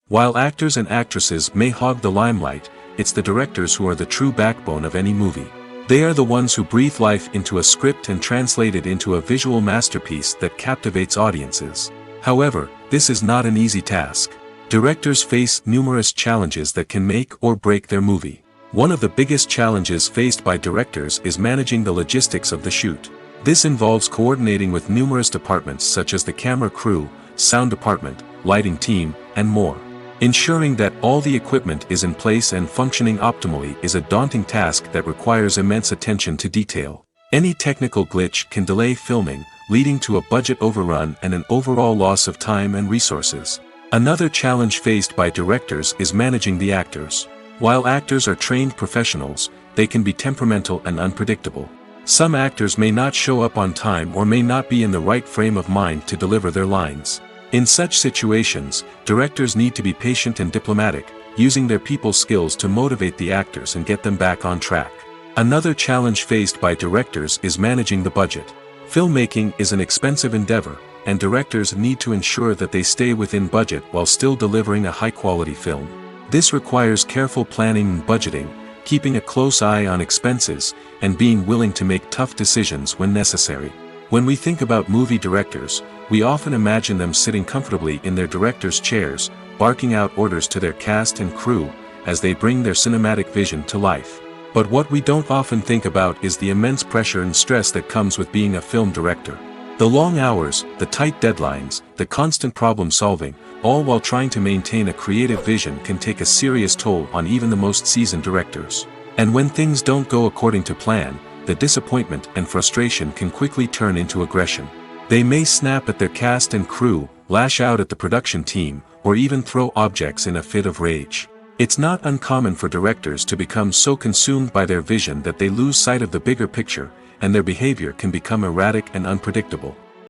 While actors and actresses may hog the limelight, it's the directors who are the true backbone of any movie. They are the ones who breathe life into a script and translate it into a visual masterpiece that captivates audiences. However, this is not an easy task. Directors face numerous challenges that can make or break their movie. One of the biggest challenges faced by directors is managing the logistics of the shoot. This involves coordinating with numerous departments such as the camera crew, sound department, lighting team, and more. Ensuring that all the equipment is in place and functioning optimally is a daunting task that requires immense attention to detail. Any technical glitch can delay filming, leading to a budget overrun and an overall loss of time and resources. Another challenge faced by directors is managing the actors. While actors are trained professionals, they can be temperamental and unpredictable. Some actors may not show up on time or may not be in the right frame of mind to deliver their lines. In such situations, directors need to be patient and diplomatic, using their people skills to motivate the actors and get them back on track. Another challenge faced by directors is managing the budget. Filmmaking is an expensive endeavor, and directors need to ensure that they stay within budget while still delivering a high-quality film. This requires careful planning and budgeting, keeping a close eye on expenses, and being willing to make tough decisions when necessary. When we think about movie directors, we often imagine them sitting comfortably in their director's chairs, barking out orders to their cast and crew, as they bring their cinematic vision to life. But what we don't often think about is the immense pressure and stress that comes with being a film director. The long hours, the tight deadlines, the constant problem solving, all while trying to maintain a creative vision can take a serious toll on even the most seasoned directors. And when things don't go according to plan, the disappointment and frustration can quickly turn into aggression. They may snap at their cast and crew, lash out at the production team, or even throw objects in a fit of rage. It's not uncommon for directors to become so consumed by their vision that they lose sight of the bigger picture, and their behavior can become erratic and unpredictable.